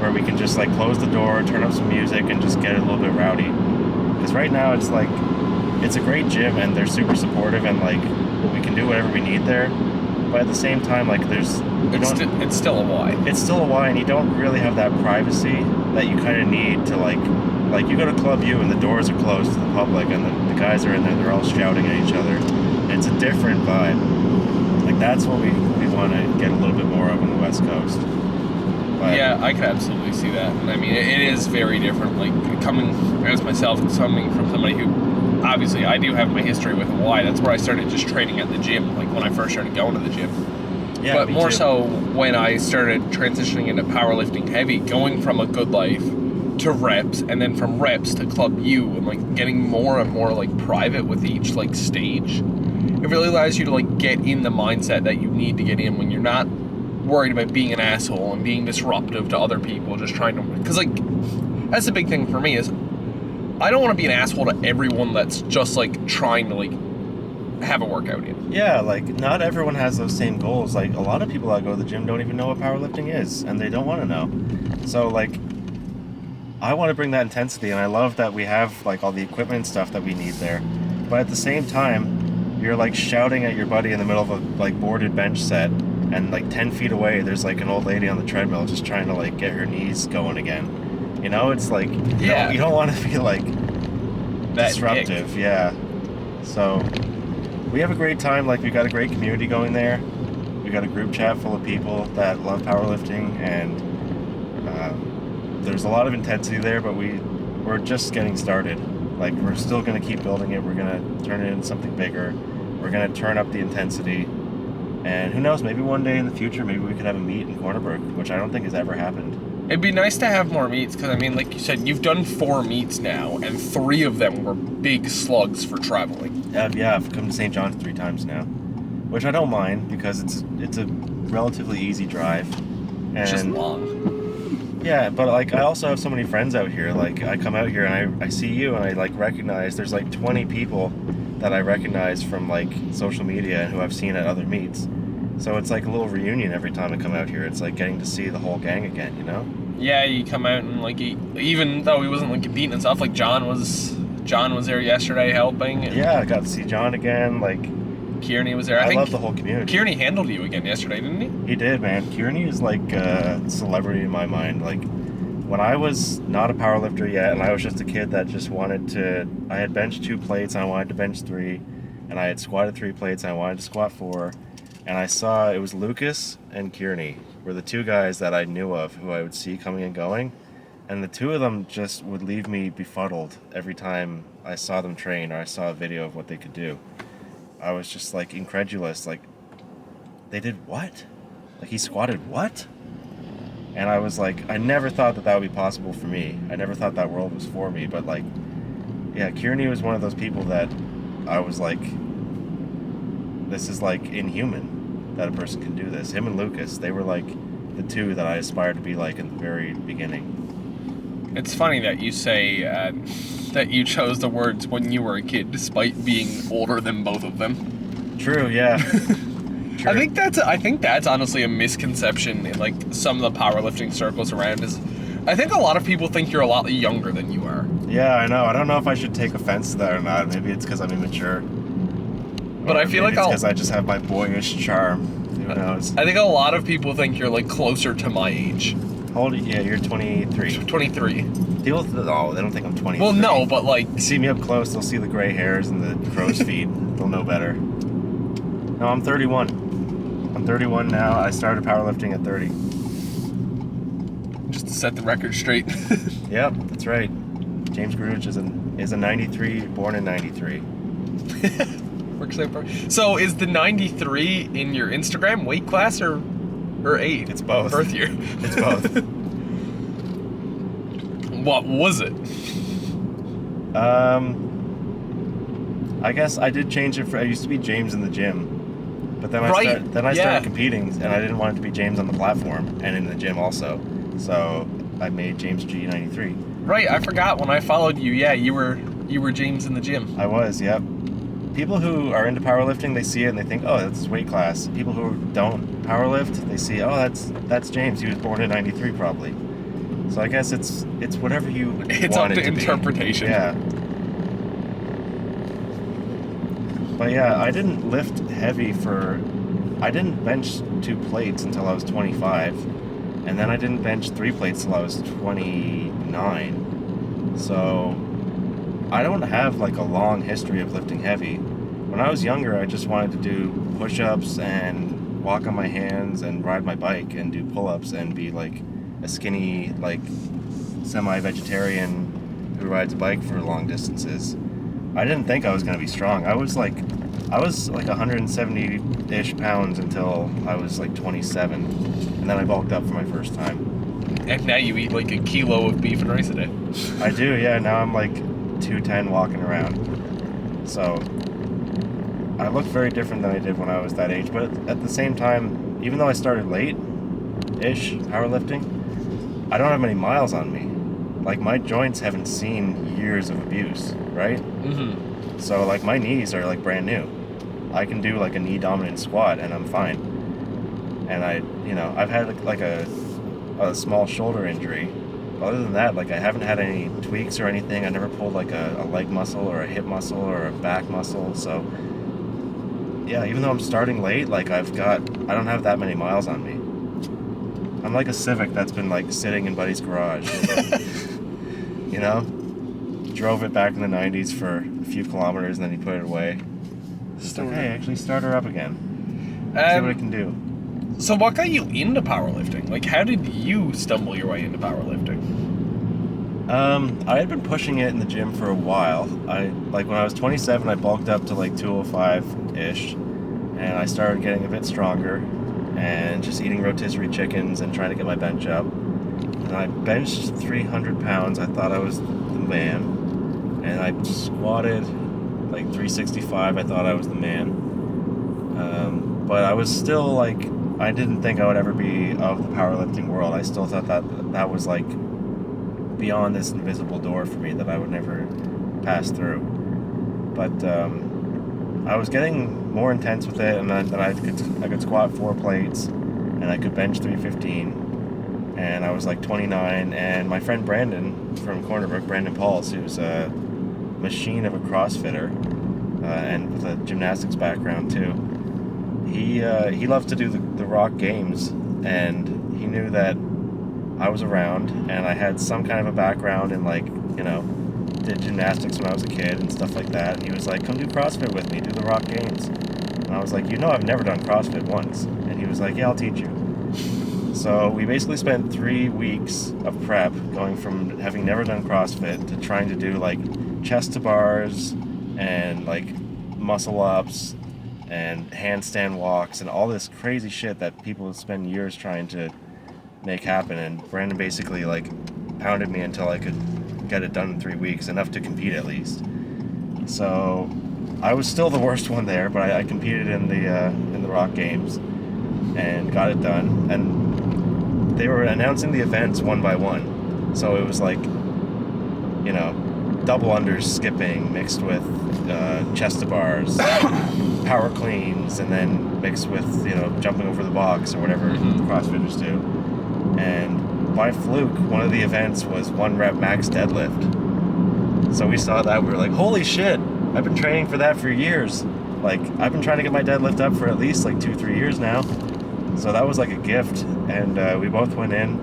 where we can just like close the door, turn up some music, and just get it a little bit rowdy. Because right now it's like, it's a great gym, and they're super supportive, and like we can do whatever we need there. But at the same time, like it's still a Y. It's still a Y, and you don't really have that privacy that you kind of need to like you go to Club U and the doors are closed to the public, and the guys are in there, they're all shouting at each other. It's a different vibe. Like that's what we want to get a little bit more of on the West Coast. But, yeah, I could absolutely see that. And I mean, it is very different. Like coming as myself, coming from somebody who, obviously, I do have my history with Y. That's where I started just training at the gym. Like when I first started going to the gym. Yeah, but more too. So when I started transitioning into powerlifting heavy, going from a good life to reps, and then from reps to Club U, and like getting more and more like private with each like stage. It really allows you to like get in the mindset that you need to get in when you're not worried about being an asshole and being disruptive to other people, just trying to, because like that's the big thing for me is I don't want to be an asshole to everyone that's just like trying to like have a workout in. Yeah, like not everyone has those same goals. Like a lot of people that go to the gym don't even know what powerlifting is, and they don't want to know. So like I want to bring that intensity, and I love that we have like all the equipment and stuff that we need there. But at the same time, you're like shouting at your buddy in the middle of a like boarded bench set, and like 10 feet away there's like an old lady on the treadmill just trying to like get her knees going again. It's like you don't want to be like that disruptive. Yeah. So we have a great time. Like we got a great community going there. We got a group chat full of people that love powerlifting, and there's a lot of intensity there, but we're just getting started. Like we're still going to keep building it. We're going to turn it into something bigger. We're going to turn up the intensity, and who knows, maybe one day in the future, maybe we could have a meet in Cornerbrook, which I don't think has ever happened. It'd be nice to have more meets, because I mean, like you said, you've done 4 meets now, and 3 of them were big slugs for traveling. Yeah, I've come to St. John's 3 times now, which I don't mind because it's a relatively easy drive. And It's just long. Yeah, but like I also have so many friends out here. Like I come out here and I see you, and I like recognize there's like 20 people that I recognize from like social media and who I've seen at other meets. So it's like a little reunion every time I come out here. It's like getting to see the whole gang again, you know? Yeah, you come out and like even though he wasn't like competing and stuff, like John was there yesterday helping. And Yeah, I got to see John again. Like Kearney was there. I think love the whole community. Kearney handled you again yesterday, didn't he? He did, man. Kearney is like a celebrity in my mind. Like when I was not a powerlifter yet, and I was just a kid that just wanted to, I had benched 2 plates and I wanted to bench 3, and I had squatted 3 plates and I wanted to squat 4, and I saw it was Lucas and Kearney were the 2 guys that I knew of who I would see coming and going, and the 2 of them just would leave me befuddled every time I saw them train or I saw a video of what they could do. I was just like incredulous, like they did what? Like he squatted what? And I was like, I never thought that would be possible for me. I never thought that world was for me. But like, yeah, Kearney was one of those people that I was like, this is like inhuman that a person can do this. Him and Lucas, they were like the 2 that I aspired to be like in the very beginning. It's funny that you say that you chose the words when you were a kid, despite being older than both of them. True, yeah. True. I think that's honestly a misconception in like some of the powerlifting circles around. Is I think a lot of people think you're a lot younger than you are. Yeah, I know. I don't know if I should take offense to that or not. Maybe it's because I'm immature. But I feel like it's because I just have my boyish charm. Who knows? I think a lot of people think you're like closer to my age. How old are you? Yeah, you're 23. 23. People, they don't think I'm 23. Well, no, but like... You see me up close, they'll see the gray hairs and the crow's feet. They'll know better. No, I'm 31. I'm 31 now. I started powerlifting at 30. Just to set the record straight. Yep, that's right. James Grudić is a 93, born in 93. Works out perfect. So is the 93 in your Instagram weight class or age? It's both. Birth year. It's both. What was it? I guess I did change it I used to be James in the gym. But then I started competing, and I didn't want it to be James on the platform and in the gym also. So I made James G93. Right, I forgot when I followed you. Yeah, you were James in the gym. I was, yep. People who are into powerlifting, they see it and they think, oh, that's his weight class. People who don't powerlift, they see, oh, that's James. He was born in '93 probably. So I guess it's whatever you It's want up it to to interpretation. be. Yeah. But yeah, I didn't lift heavy I didn't bench 2 plates until I was 25. And then I didn't bench 3 plates till I was 29. So I don't have like a long history of lifting heavy. When I was younger, I just wanted to do push-ups and walk on my hands and ride my bike and do pull-ups and be like a skinny, like semi-vegetarian who rides a bike for long distances. I didn't think I was going to be strong. I was like 170-ish pounds until I was like 27, and then I bulked up for my first time. And now you eat like a kilo of beef and rice a day. I do, yeah. Now I'm like 210 walking around. So I look very different than I did when I was that age. But at the same time, even though I started late-ish powerlifting, I don't have many miles on me. Like, my joints haven't seen years of abuse, right? Mm-hmm. So, like, my knees are, like, brand new. I can do, like, a knee-dominant squat, and I'm fine. And I've had, like, a small shoulder injury. But other than that, like, I haven't had any tweaks or anything. I never pulled, like, a leg muscle or a hip muscle or a back muscle. So, yeah, even though I'm starting late, like, I don't have that many miles on me. I'm like a Civic that's been, like, sitting in Buddy's garage. You know? Drove it back in the 90s for a few kilometers and then he put it away. Just like, hey, actually start her up again. See what I can do. So what got you into powerlifting? Like, how did you stumble your way into powerlifting? I had been pushing it in the gym for a while. When I was 27, I bulked up to like 205-ish, and I started getting a bit stronger and just eating rotisserie chickens and trying to get my bench up. And I benched 300 pounds. I thought I was the man. And I squatted like 365. I thought I was the man. But I was still like, I didn't think I would ever be of the powerlifting world. I still thought that was like beyond this invisible door for me that I would never pass through. But I was getting more intense with it, and then I could squat 4 plates, and I could bench 315, and I was like 29. And my friend Brandon from Cornerbrook, Brandon Pauls, who's a machine of a CrossFitter and with a gymnastics background too. He loves to do the rock games, and he knew that I was around and I had some kind of a background in, like, did gymnastics when I was a kid and stuff like that. And he was like, come do CrossFit with me, do the rock games. And I was like, I've never done CrossFit once. And he was like, yeah, I'll teach you. So we basically spent 3 weeks of prep going from having never done CrossFit to trying to do like chest to bars and like muscle ups and handstand walks and all this crazy shit that people spend years trying to make happen. And Brandon basically like pounded me until I could get it done in 3 weeks, enough to compete at least. So I was still the worst one there, but I competed in the rock games and got it done. And they were announcing the events one by one, so it was like, double unders skipping mixed with chest to bars, power cleans, and then mixed with jumping over the box or whatever CrossFitters do. And by fluke, one of the events was 1 rep max deadlift. So we saw that, we were like, holy shit, I've been training for that for years. Like, I've been trying to get my deadlift up for at least like 2-3 years now. So that was like a gift, and we both went in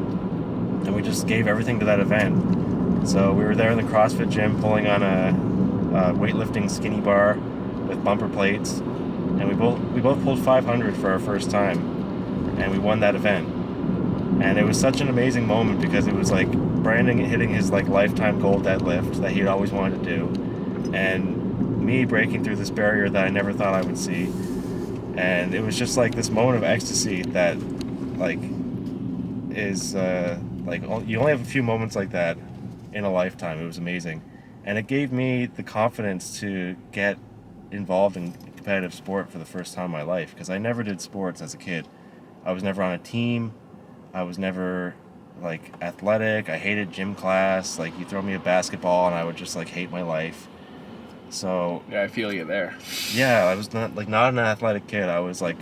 and we just gave everything to that event. So we were there in the CrossFit gym pulling on a weightlifting skinny bar with bumper plates, and we both pulled 500 for our first time, and we won that event. And it was such an amazing moment because it was like Brandon hitting his like lifetime goal deadlift that he'd always wanted to do, and me breaking through this barrier that I never thought I would see. And it was just like this moment of ecstasy that like is like you only have a few moments like that in a lifetime. It was amazing, and it gave me the confidence to get involved in competitive sport for the first time in my life, because I never did sports as a kid. I was never on a team. I was never like athletic. I hated gym class. Like you throw me a basketball and I would just like hate my life. So Yeah, I feel you there. yeah, I was not an athletic kid. I was like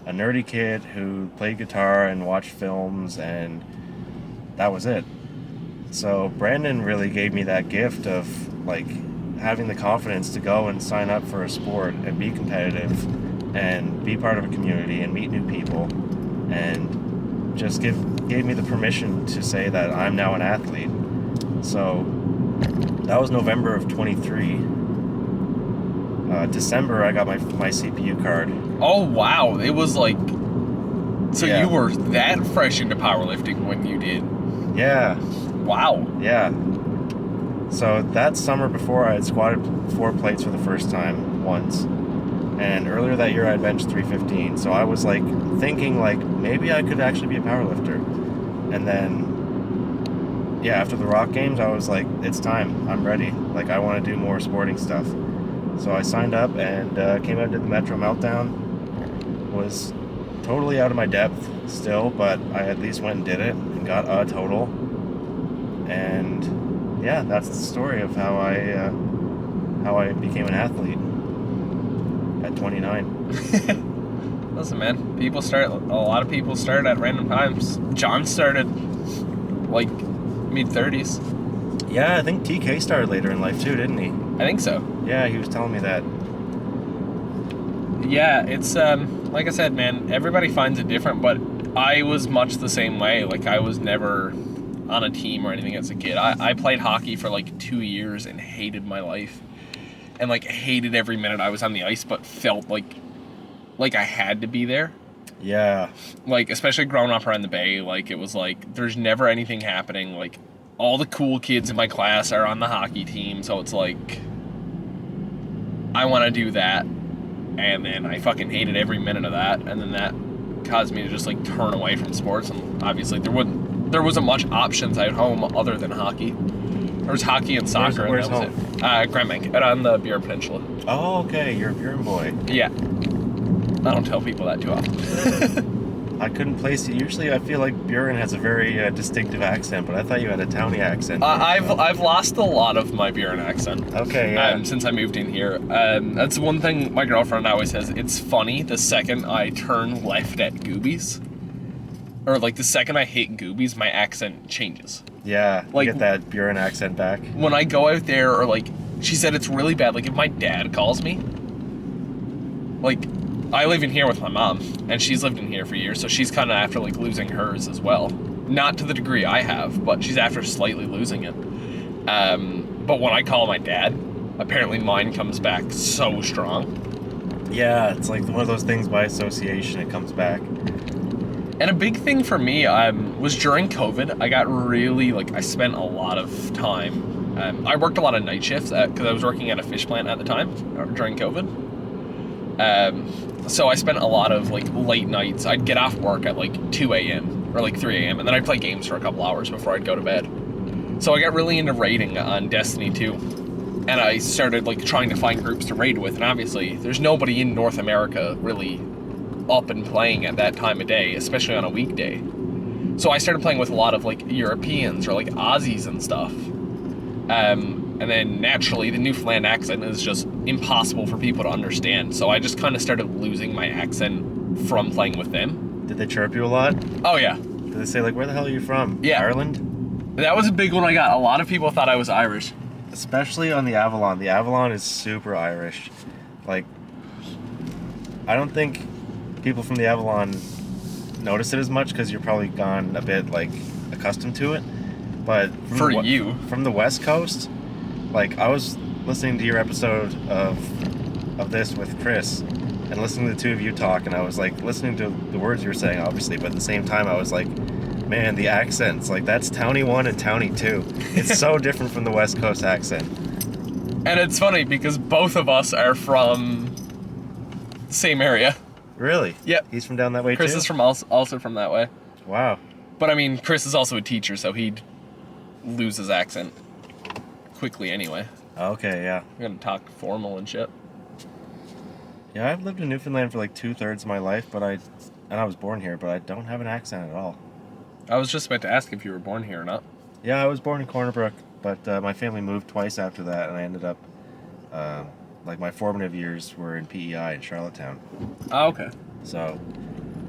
a nerdy kid who played guitar and watched films, and that was it. So Brandon really gave me that gift of like having the confidence to go and sign up for a sport and be competitive and be part of a community and meet new people, and just gave me the permission to say that I'm now an athlete. So that was November of 23. December I got my CPU card. Oh wow, it was like, so Yeah. you were that fresh into powerlifting when you did. Yeah. Wow. Yeah. So that summer before, I had squatted 4 plates for the first time once. And earlier that year I had benched 315. So I was like thinking like maybe I could actually be a powerlifter. And then yeah, after the Rock Games I was like, it's time. I'm ready. Like I want to do more sporting stuff. So I signed up and came out and did the Metro Meltdown. Was totally out of my depth still, but I at least went and did it and got a total. And yeah, that's the story of how I became an athlete at 29. Listen, man, a lot of people start at random times. John started like mid-30s. Yeah, I think TK started later in life too, didn't he? I think so. Yeah, he was telling me that. Yeah, it's like I said, man, everybody finds it different, but I was much the same way. Like I was never on a team or anything as a kid. I played hockey for like 2 years and hated my life. And like hated every minute I was on the ice, but felt like I had to be there. Yeah. Like especially growing up around the Bay, like it was like there's never anything happening. Like all the cool kids in my class are on the hockey team, so it's like I want to do that. And then I fucking hated every minute of that, and then that caused me to just like turn away from sports. And obviously there wasn't much options at home other than hockey. There was hockey and soccer, Where's and that home? was it. Grandbank, on the Buren Peninsula. Oh, okay, you're a Buren boy. Yeah. I don't tell people that too often. I couldn't place it. Usually I feel like Buren has a very distinctive accent, but I thought you had a towny accent. I've lost a lot of my Buren accent. Okay, yeah. Since I moved in here. That's one thing my girlfriend always says. It's funny the second I turn left at Goobies, or like the second I hit Goobies, my accent changes. Yeah, like- you get that Buren accent back. When I go out there, or like, she said it's really bad. Like if my dad calls me, like, I live in here with my mom, and she's lived in here for years, so she's kind of after like losing hers as well. Not to the degree I have, but she's after slightly losing it. But when I call my dad, apparently mine comes back so strong. Yeah, it's like one of those things by association, it comes back. And a big thing for me was during COVID, I got really, like, I spent a lot of time. I worked a lot of night shifts because I was working at a fish plant at the time during COVID. So I spent a lot of like late nights. I'd get off work at like 2 a.m. or like 3 a.m. and then I'd play games for a couple hours before I'd go to bed. So I got really into raiding on Destiny 2. And I started like trying to find groups to raid with. And obviously there's nobody in North America really up and playing at that time of day, especially on a weekday. So I started playing with a lot of like Europeans or like Aussies and stuff. And then naturally the Newfoundland accent is just impossible for people to understand. So I just kind of started losing my accent from playing with them. Did they chirp you a lot? Oh yeah. Did they say like, where the hell are you from? Yeah. Ireland? That was a big one I got. A lot of people thought I was Irish. Especially on the Avalon. The Avalon is super Irish. Like, I don't think people from the Avalon notice it as much because you're probably gone a bit like accustomed to it. But from the West Coast, like I was listening to your episode of this with Chris and listening to the two of you talk, and I was like listening to the words you were saying, obviously, but at the same time I was like, man, the accents, like that's Townie 1 and Townie 2. It's so different from the West Coast accent. And it's funny because both of us are from the same area. Really? Yep. He's from down that way Chris too? is from also from that way. Wow. But I mean, Chris is also a teacher, so he'd lose his accent quickly anyway. Okay, yeah. We're gonna talk formal and shit. Yeah, I've lived in Newfoundland for like 2/3 of my life, and I was born here, but I don't have an accent at all. I was just about to ask if you were born here or not. Yeah, I was born in Corner Brook, but my family moved twice after that, and I ended up, like, my formative years were in PEI in Charlottetown. Oh, okay. So,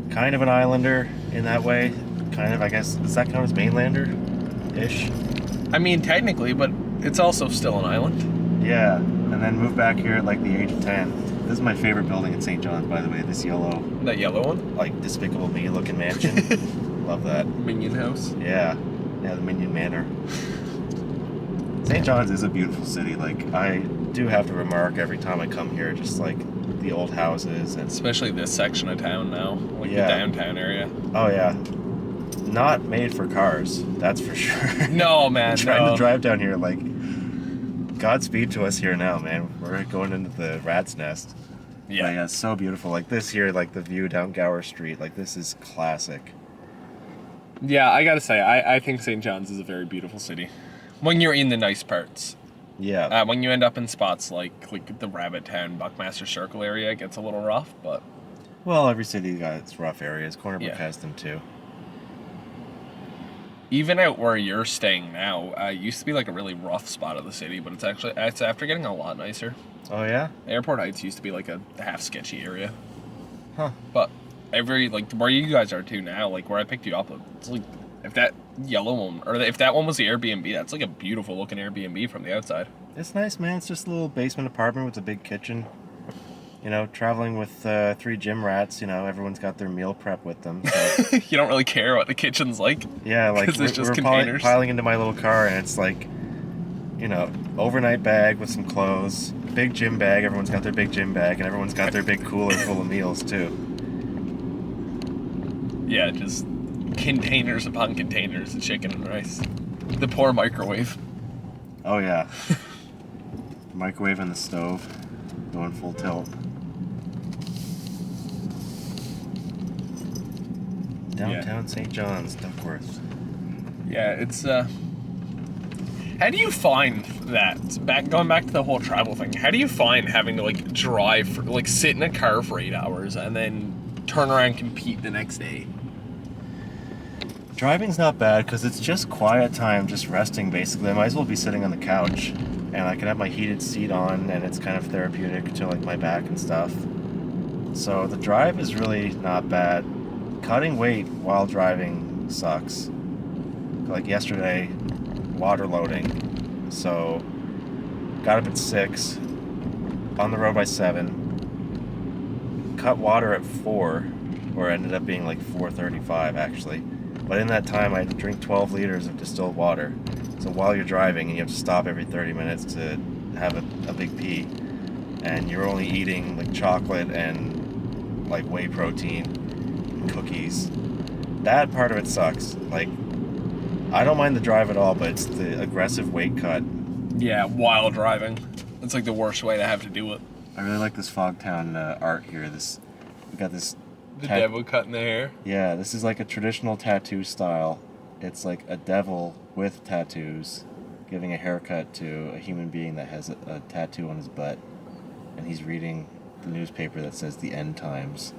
kind of an islander in that way. Kind of, I guess, does that count as mainlander-ish? I mean, technically, but it's also still an island. Yeah, and then moved back here at, like, the age of 10. This is my favorite building in St. John's, by the way, this yellow, That yellow one? like, Despicable Me looking mansion. Love that. Minion House. Yeah, the Minion Manor. St. John's is a beautiful city. Like, I do have to remark every time I come here, just like the old houses and. Especially this section of town now, like Yeah. the downtown area. Oh yeah, not made for cars. That's for sure. No, man. Trying no. to drive down here, like, Godspeed to us here now, man. We're going into the rat's nest. Yeah. But yeah, it's so beautiful. Like this here, like the view down Gower Street. Like this is classic. Yeah, I gotta say, I think St. John's is a very beautiful city. When you're in the nice parts. Yeah. When you end up in spots like the Rabbit Town, Buckmaster Circle area, it gets a little rough, but... Well, every city got its rough areas. Corner Brook Yeah. has them too. Even out where you're staying now, it used to be like a really rough spot of the city, but it's after getting a lot nicer. Oh yeah. Airport Heights used to be like a half sketchy area. Huh. But like where you guys are too now, like where I picked you up, it's like, if that yellow one, or if that one was the Airbnb, that's like a beautiful looking Airbnb from the outside. It's nice, man. It's just a little basement apartment with a big kitchen. You know, traveling with 3 gym rats, you know, everyone's got their meal prep with them. So. You don't really care what the kitchen's like. Yeah, like 'Cause it's just we're containers. piling into my little car, and it's like, you know, overnight bag with some clothes, big gym bag. Everyone's got their big gym bag, and everyone's got their big cooler full of meals too. Yeah, just containers upon containers of chicken and rice. The poor microwave. Oh yeah, microwave and the stove, going full tilt. Downtown St. John's, Duckworth. Yeah, it's how do you find that? Going back to the whole travel thing, how do you find having to like drive for, like sit in a car for 8 hours and then turn around and compete the next day? Driving's not bad because it's just quiet time, just resting basically. I might as well be sitting on the couch, and I can have my heated seat on, and it's kind of therapeutic to like my back and stuff. So the drive is really not bad. Cutting weight while driving sucks. Like yesterday, water loading. So got up at 6, on the road by 7, cut water at 4, or ended up being like 4:35 actually. But in that time, I had to drink 12 liters of distilled water. So while you're driving, and you have to stop every 30 minutes to have a big pee, and you're only eating like chocolate and like whey protein, and cookies. That part of it sucks. Like, I don't mind the drive at all, but it's the aggressive weight cut. Yeah, while driving. It's like the worst way to have to do it. I really like this Fogtown art here. We got this. The devil cutting the hair. Yeah, this is like a traditional tattoo style. It's like a devil with tattoos giving a haircut to a human being that has a tattoo on his butt, and he's reading the newspaper that says the end times.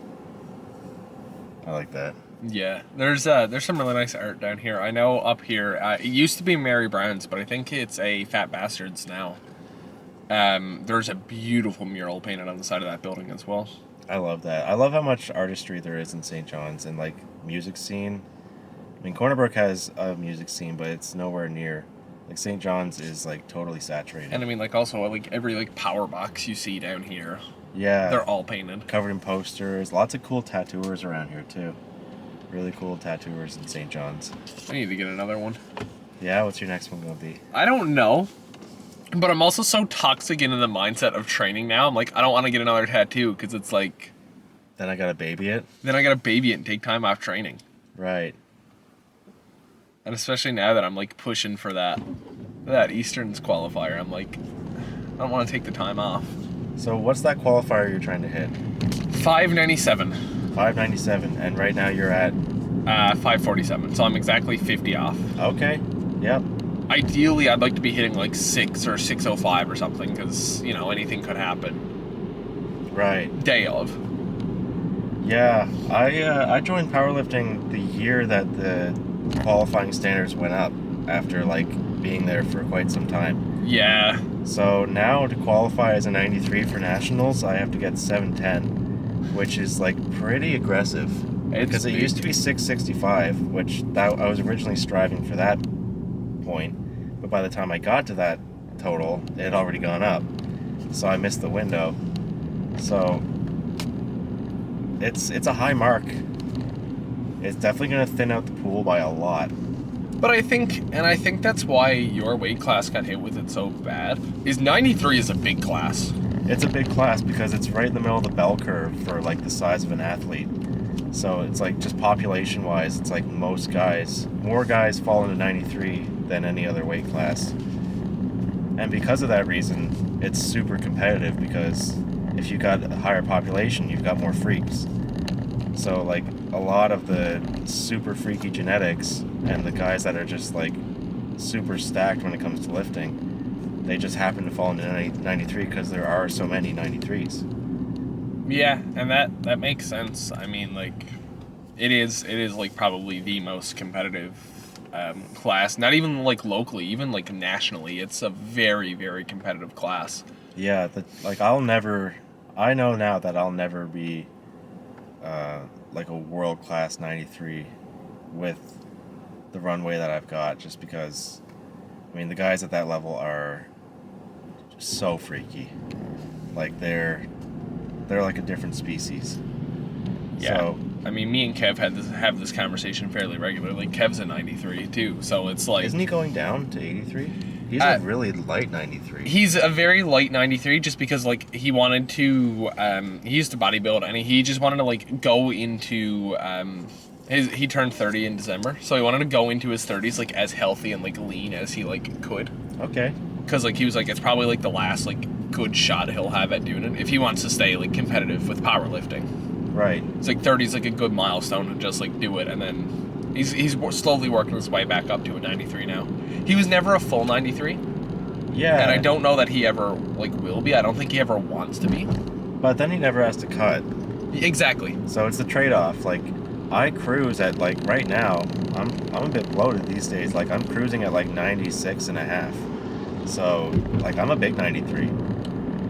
I like that. Yeah, there's some really nice art down here. I know up here, it used to be Mary Brown's, but I think it's a Fat Bastards now. There's a beautiful mural painted on the side of that building as well. I love that. I love how much artistry there is in St. John's and like music scene. I mean, Corner Brook has a music scene, but it's nowhere near. Like St. John's is like totally saturated. And I mean, like also like every like power box you see down here, Yeah, they're all painted. covered in posters. Lots of cool tattooers around here too. Really cool tattooers in St. John's. I need to get another one. Yeah, what's your next one gonna be? I don't know, but I'm also so toxic into the mindset of training now. I'm like, I don't want to get another tattoo because it's like, Then I gotta baby it. then I gotta baby it and take time off training. Right. And especially now that I'm like pushing for that Easterns qualifier, I'm like, I don't want to take the time off. So what's that qualifier you're trying to hit? 597. 597, and right now you're at. 547. So I'm exactly 50 off. Okay. Yep. Ideally, I'd like to be hitting like 6 or 605 or something, because you know anything could happen. Right. Day of. Yeah. I joined powerlifting the year that the qualifying standards went up after like being there for quite some time. Yeah. So now to qualify as a 93 for nationals, I have to get 710, which is like pretty aggressive. Because it used to be 665, which I was originally striving for that point, but by the time I got to that total, it had already gone up. So I missed the window. So it's a high mark. It's definitely going to thin out the pool by a lot. But I think that's why your weight class got hit with it so bad, is 93 is a big class. It's a big class because it's right in the middle of the bell curve for like the size of an athlete. So it's like just population-wise, it's like more guys fall into 93 than any other weight class. And because of that reason, it's super competitive because if you got a higher population, you've got more freaks. So like a lot of the super freaky genetics and the guys that are just like super stacked when it comes to lifting, they just happen to fall into 93 because there are so many 93s. Yeah, and that makes sense. I mean, like, it is like probably the most competitive class. Not even like locally, even like nationally. It's a very, very competitive class. Yeah, I know now that I'll never be like a world class 93 with the runway that I've got, just because, I mean, the guys at that level are so freaky. Like they're like a different species. Yeah. So, I mean, me and Kev have this conversation fairly regularly. Kev's a 93 too, so it's like... Isn't he going down to 83? He's a really light 93. He's a very light 93 just because, like, he wanted to... he used to bodybuild, and he just wanted to, like, go into... he turned 30 in December, so he wanted to go into his 30s, like, as healthy and, like, lean as he, like, could. Okay. Because, like, he was like, it's probably, like, the last, like, good shot he'll have at doing it if he wants to stay, like, competitive with powerlifting. Right. It's like 30 is, like, a good milestone to just, like, do it, and then he's slowly working his way back up to a 93 now. He was never a full 93. Yeah. And I don't know that he ever, like, will be. I don't think he ever wants to be. But then he never has to cut. Exactly. So it's the trade-off. Like, I cruise at, like, right now, I'm a bit bloated these days. Like, I'm cruising at, like, 96 and a half. So, like, I'm a big 93.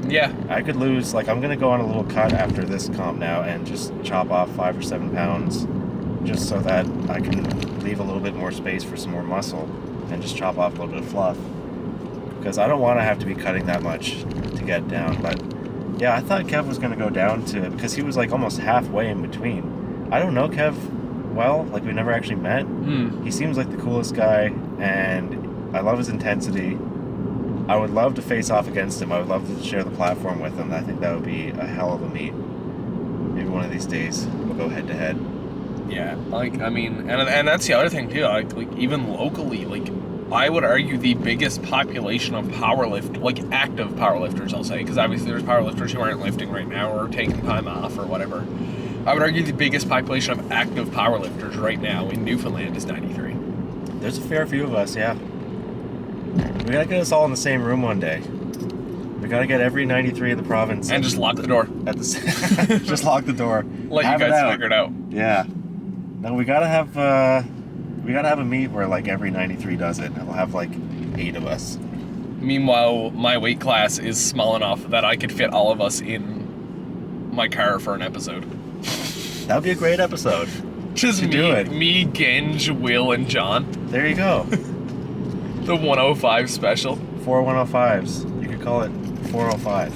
Yeah. I could lose, like, I'm going to go on a little cut after this comp now and just chop off 5 or 7 pounds just so that I can leave a little bit more space for some more muscle and just chop off a little bit of fluff. Because I don't want to have to be cutting that much to get down. But, yeah, I thought Kev was going to go down to, because he was, like, almost halfway in between. I don't know Kev well, like, we never actually met. He seems like the coolest guy, and I love his intensity. I would love to face off against him. I would love to share the platform with him. I think that would be a hell of a meet. Maybe one of these days we'll go head to head. Yeah, like, I mean, and that's the other thing too, like even locally, like, I would argue the biggest population of active powerlifters, I'll say, because obviously there's powerlifters who aren't lifting right now or taking time off or whatever. I would argue the biggest population of active powerlifters right now in Newfoundland is 93. There's a fair few of us, yeah. We gotta get us all in the same room one day. We gotta get every 93 in the province. And just lock the door. Just lock the door. Let you guys figure it out. Yeah. No, we gotta have a meet where like every 93 does it. And we'll have like 8 of us. Meanwhile, my weight class is small enough that I could fit all of us in my car for an episode. That would be a great episode. Just me, Genge, Will, and John. There you go. The 105 special. 4 105s. You could call it 405.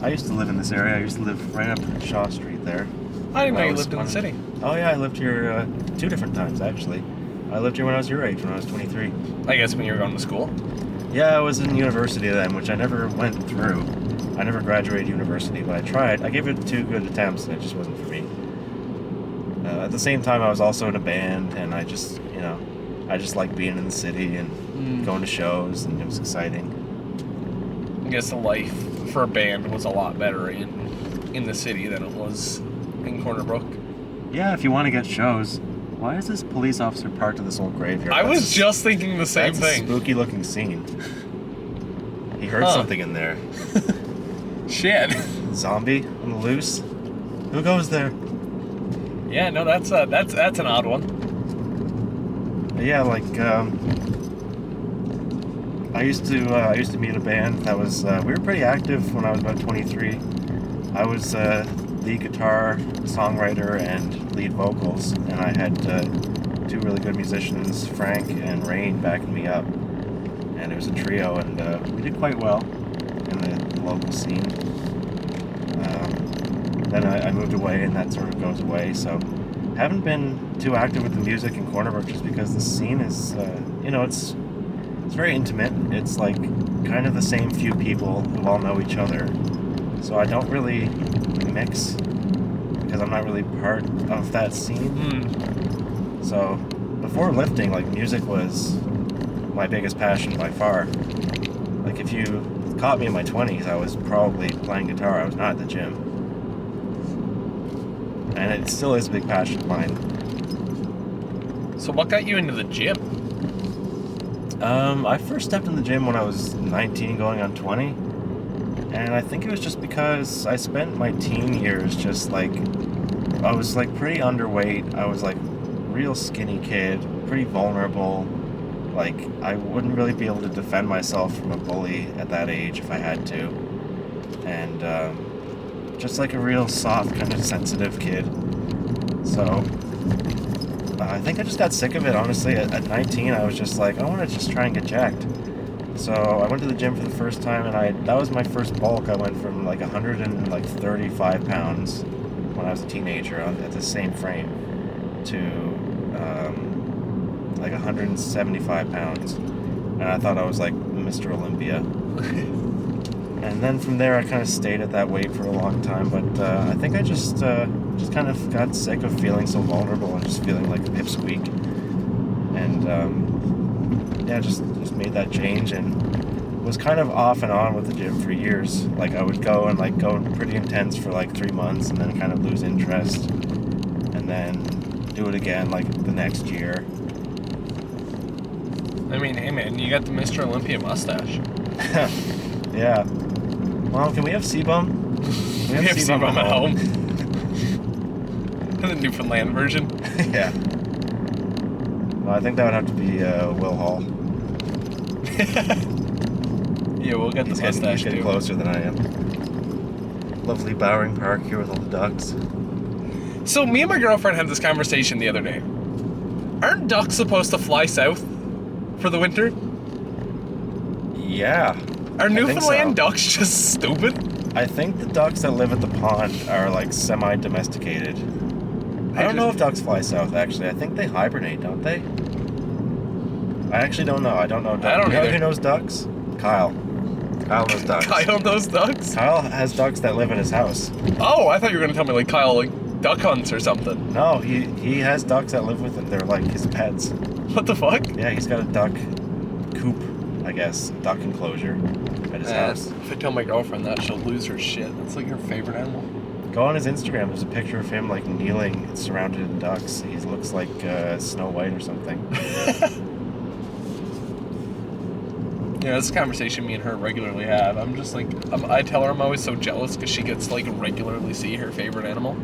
I used to live in this area. I used to live right up Shaw Street there. I didn't know you lived in the city. Oh yeah, I lived here 2 different times actually. I lived here when I was your age, when I was 23. I guess when you were going to school? Yeah, I was in university then, which I never went through. I never graduated university, but I tried. I gave it 2 good attempts and it just wasn't for me. At the same time, I was also in a band, and I just like being in the city and going to shows, and it was exciting. I guess the life for a band was a lot better in the city than it was in Corner Brook. Yeah, if you want to get shows. Why is this police officer parked at this old graveyard? I was just thinking the same thing. That's a spooky-looking scene. He heard something in there. Shit. Zombie on the loose? Who goes there? Yeah, no, that's an odd one. But yeah, like I used to be in a band that was we were pretty active when I was about 23. I was lead guitar, songwriter, and lead vocals, and I had two really good musicians, Frank and Rain, backing me up, and it was a trio, and we did quite well in the local scene. Then I moved away, and that sort of goes away, so haven't been too active with the music in Cornerbrook just because the scene is, it's very intimate. It's like kind of the same few people who all know each other, so I don't really mix because I'm not really part of that scene. So before lifting, like, music was my biggest passion by far. Like, if you caught me in my 20s, I was probably playing guitar. I was not at the gym, and it still is a big passion of mine. So what got you into the gym? I first stepped in the gym when I was 19 going on 20, and I think it was just because I spent my teen years just like, I was like pretty underweight. I was like real skinny kid, pretty vulnerable. Like, I wouldn't really be able to defend myself from a bully at that age if I had to, and just like a real soft, kind of sensitive kid. So I think I just got sick of it, honestly. At 19, I was just like, I want to just try and get jacked. So I went to the gym for the first time, and that was my first bulk. I went from like 135 pounds when I was a teenager at the same frame to like 175 pounds. And I thought I was like Mr. Olympia. And then from there, I kind of stayed at that weight for a long time. But I think I just kind of got sick of feeling so vulnerable and just feeling like a pipsqueak. And just made that change and was kind of off and on with the gym for years. Like, I would go pretty intense for like 3 months and then kind of lose interest, and then do it again like the next year. I mean, hey man, you got the Mr. Olympia mustache. Yeah. Mom, can we have Sebum? We have Sebum at home. The Newfoundland version. Yeah. Well, I think that would have to be Will Hall. Yeah, we'll get the mustache He's getting too. closer than I am. Lovely Bowering Park here with all the ducks. So me and my girlfriend had this conversation the other day. Aren't ducks supposed to fly south for the winter? Yeah. Are Newfoundland so. ducks just stupid? I think the ducks that live at the pond are like semi-domesticated. I don't know if ducks fly south, actually. I think they hibernate, don't they? I actually don't know. I don't know ducks. I don't You know either. who knows ducks? Kyle. Kyle knows ducks. Kyle knows ducks? Kyle has ducks that live in his house. Oh, I thought you were gonna tell me like Kyle like duck hunts or something. No, he has ducks that live with him. They're like his pets. What the fuck? Yeah, he's got a duck coop, I guess. Duck enclosure at his house. If I tell my girlfriend that, she'll lose her shit. That's like her favorite animal. Go on his Instagram. There's a picture of him like kneeling, surrounded in ducks. He looks like Snow White or something. Yeah, that's a conversation me and her regularly have. I'm just like, I tell her I'm always so jealous because she gets like regularly see her favorite animal,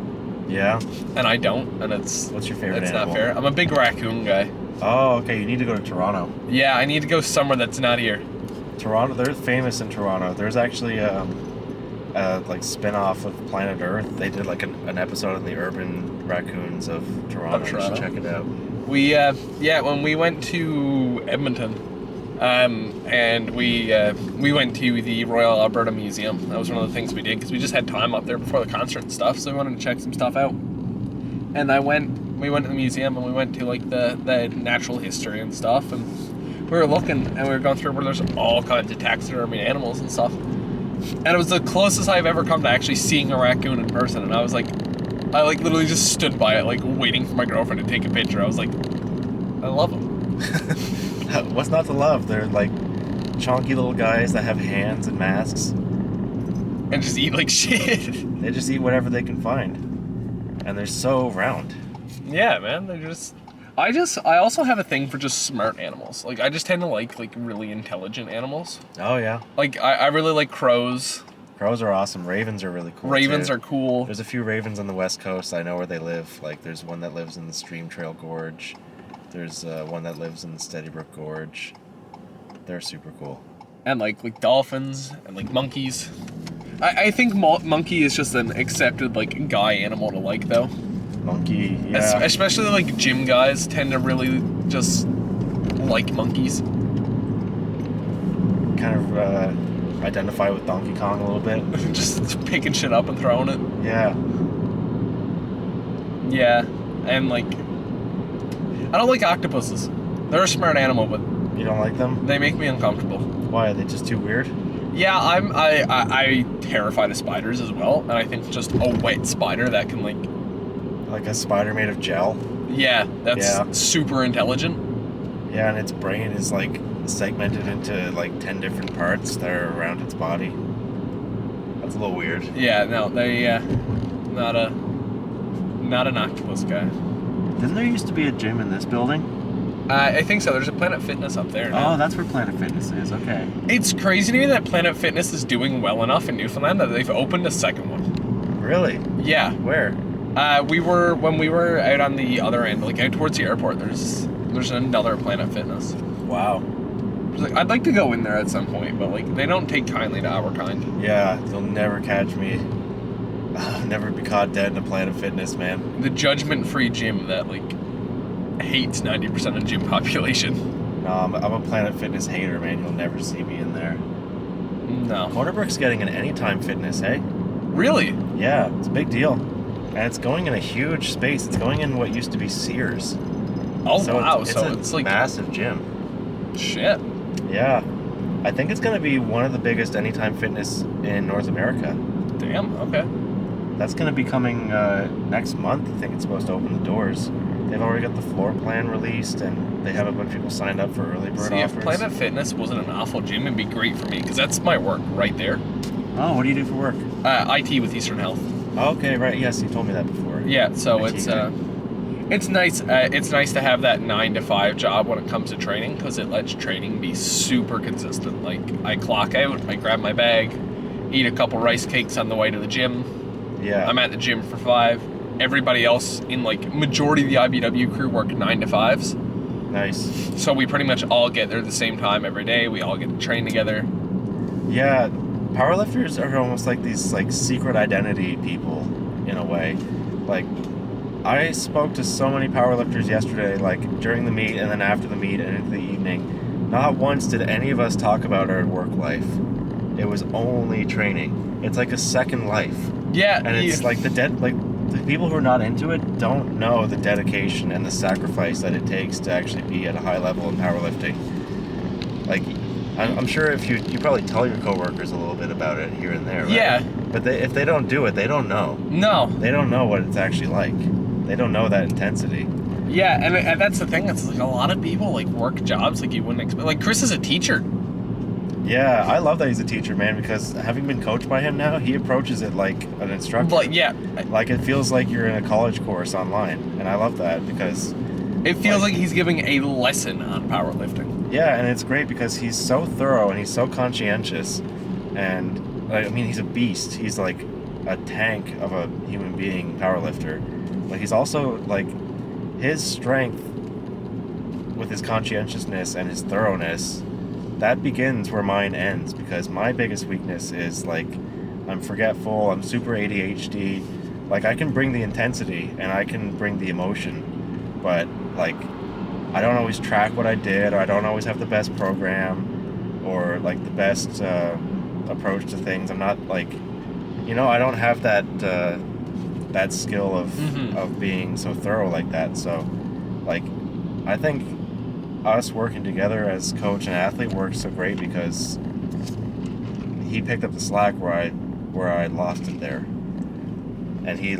Yeah. and I don't, and it's What's your favorite it's animal? not fair. I'm a big raccoon guy. Oh, okay. You need to go to Toronto. Yeah, I need to go somewhere that's not here. Toronto. They're famous in Toronto. There's actually like spin-off of Planet Earth. They did like an episode on the urban raccoons of Toronto. You should check it out. We when we went to Edmonton, and we went to the Royal Alberta Museum. That was one of the things we did because we just had time up there before the concert and stuff, so we wanted to check some stuff out. And we went to the museum and we went to like the natural history and stuff, and we were looking and we were going through where there's all kinds of taxidermy animals and stuff. And it was the closest I've ever come to actually seeing a raccoon in person, and I like literally just stood by it like waiting for my girlfriend to take a picture. I was like, I love them. What's not to love? They're like chonky little guys that have hands and masks. And just eat like shit. They just eat whatever they can find. And they're so round. Yeah, man, they're just... I also have a thing for just smart animals. Like, I just tend to like really intelligent animals. Oh, yeah. Like, I really like crows. Crows are awesome. Ravens are really cool. Ravens too. are cool. There's a few ravens on the west coast. I know where they live. Like, there's one that lives in the Stream Trail Gorge. There's one that lives in the Steadybrook Gorge. They're super cool. And like dolphins and like monkeys. I think monkey is just an accepted like guy animal to like though. Monkey, yeah. Especially like gym guys tend to really just like monkeys. Kind of identify with Donkey Kong a little bit. Just picking shit up and throwing it. Yeah. Yeah, and like I don't like octopuses. They're a smart animal, but You don't like them? they make me uncomfortable. Why? Are they just too weird? Yeah, I terrified of spiders as well, and I think just a wet spider that can Like a spider made of gel? that's super intelligent. Yeah, and its brain is like segmented into like 10 different parts that are around its body. That's a little weird. Yeah, no, not an octopus guy. Didn't there used to be a gym in this building? I think so. There's a Planet Fitness up there now. Oh, that's where Planet Fitness is. Okay. It's crazy to me that Planet Fitness is doing well enough in Newfoundland that they've opened a second one. Really? Yeah. Where? When we were out on the other end, like out towards the airport, there's another Planet Fitness. Wow. I'd like to go in there at some point, but like they don't take kindly to our kind. Yeah, you'll never catch me. I'll never be caught dead in a Planet Fitness, man. The judgment-free gym that like hates 90% of gym population. No, I'm a Planet Fitness hater, man. You'll never see me in there. No. Cornerbrook's getting an Anytime Fitness, hey? Really? Yeah, it's a big deal. And it's going in a huge space. It's going in what used to be Sears. Oh So wow! it's a like massive gym. shit. Yeah. I think it's going to be one of the biggest Anytime Fitness in North America. Damn. Okay. That's going to be coming next month. I think it's supposed to open the doors. They've already got the floor plan released, and they have a bunch of people signed up for early bird See, offers. if Planet Fitness wasn't an awful gym, it'd be great for me because that's my work right there. Oh, what do you do for work? IT with Eastern Health. Okay, right. Yes, you told me that before. Yeah, so IT it's guy. it's nice. It's nice to have that 9 to 5 job when it comes to training because it lets training be super consistent. Like I clock out, I grab my bag, eat a couple rice cakes on the way to the gym. Yeah. I'm at the gym for 5. Everybody else in like majority of the IBW crew work 9 to 5s. Nice. So we pretty much all get there at the same time every day. We all get to train together. Yeah, powerlifters are almost like these like secret identity people in a way. Like I spoke to so many powerlifters yesterday, like during the meet and then after the meet and into the evening. Not once did any of us talk about our work life. It was only training. It's like a second life. Yeah, And it's like the people who are not into it don't know the dedication and the sacrifice that it takes to actually be at a high level in powerlifting. Like, I'm sure if you probably tell your coworkers a little bit about it here and there, right? Yeah. But if they don't do it, they don't know. No. They don't know what it's actually like. They don't know that intensity. Yeah, and that's the thing. It's like a lot of people like work jobs like you wouldn't expect. Like Chris is a teacher. Yeah, I love that he's a teacher, man, because having been coached by him now, he approaches it like an instructor. Like yeah, Like it feels like you're in a college course online, and I love that because it feels like he's giving a lesson on powerlifting. yeah, and it's great because he's so thorough and he's so conscientious, and I mean he's a beast. He's like a tank of a human being powerlifter, but he's also like his strength with his conscientiousness and his thoroughness. That begins where mine ends because my biggest weakness is like I'm forgetful, I'm super ADHD. Like I can bring the intensity and I can bring the emotion, but like I don't always track what I did, or I don't always have the best program or like the best approach to things. I'm not like, I don't have that skill of being so thorough like that. So like I think us working together as coach and athlete works so great because he picked up the slack where I lost it there, and he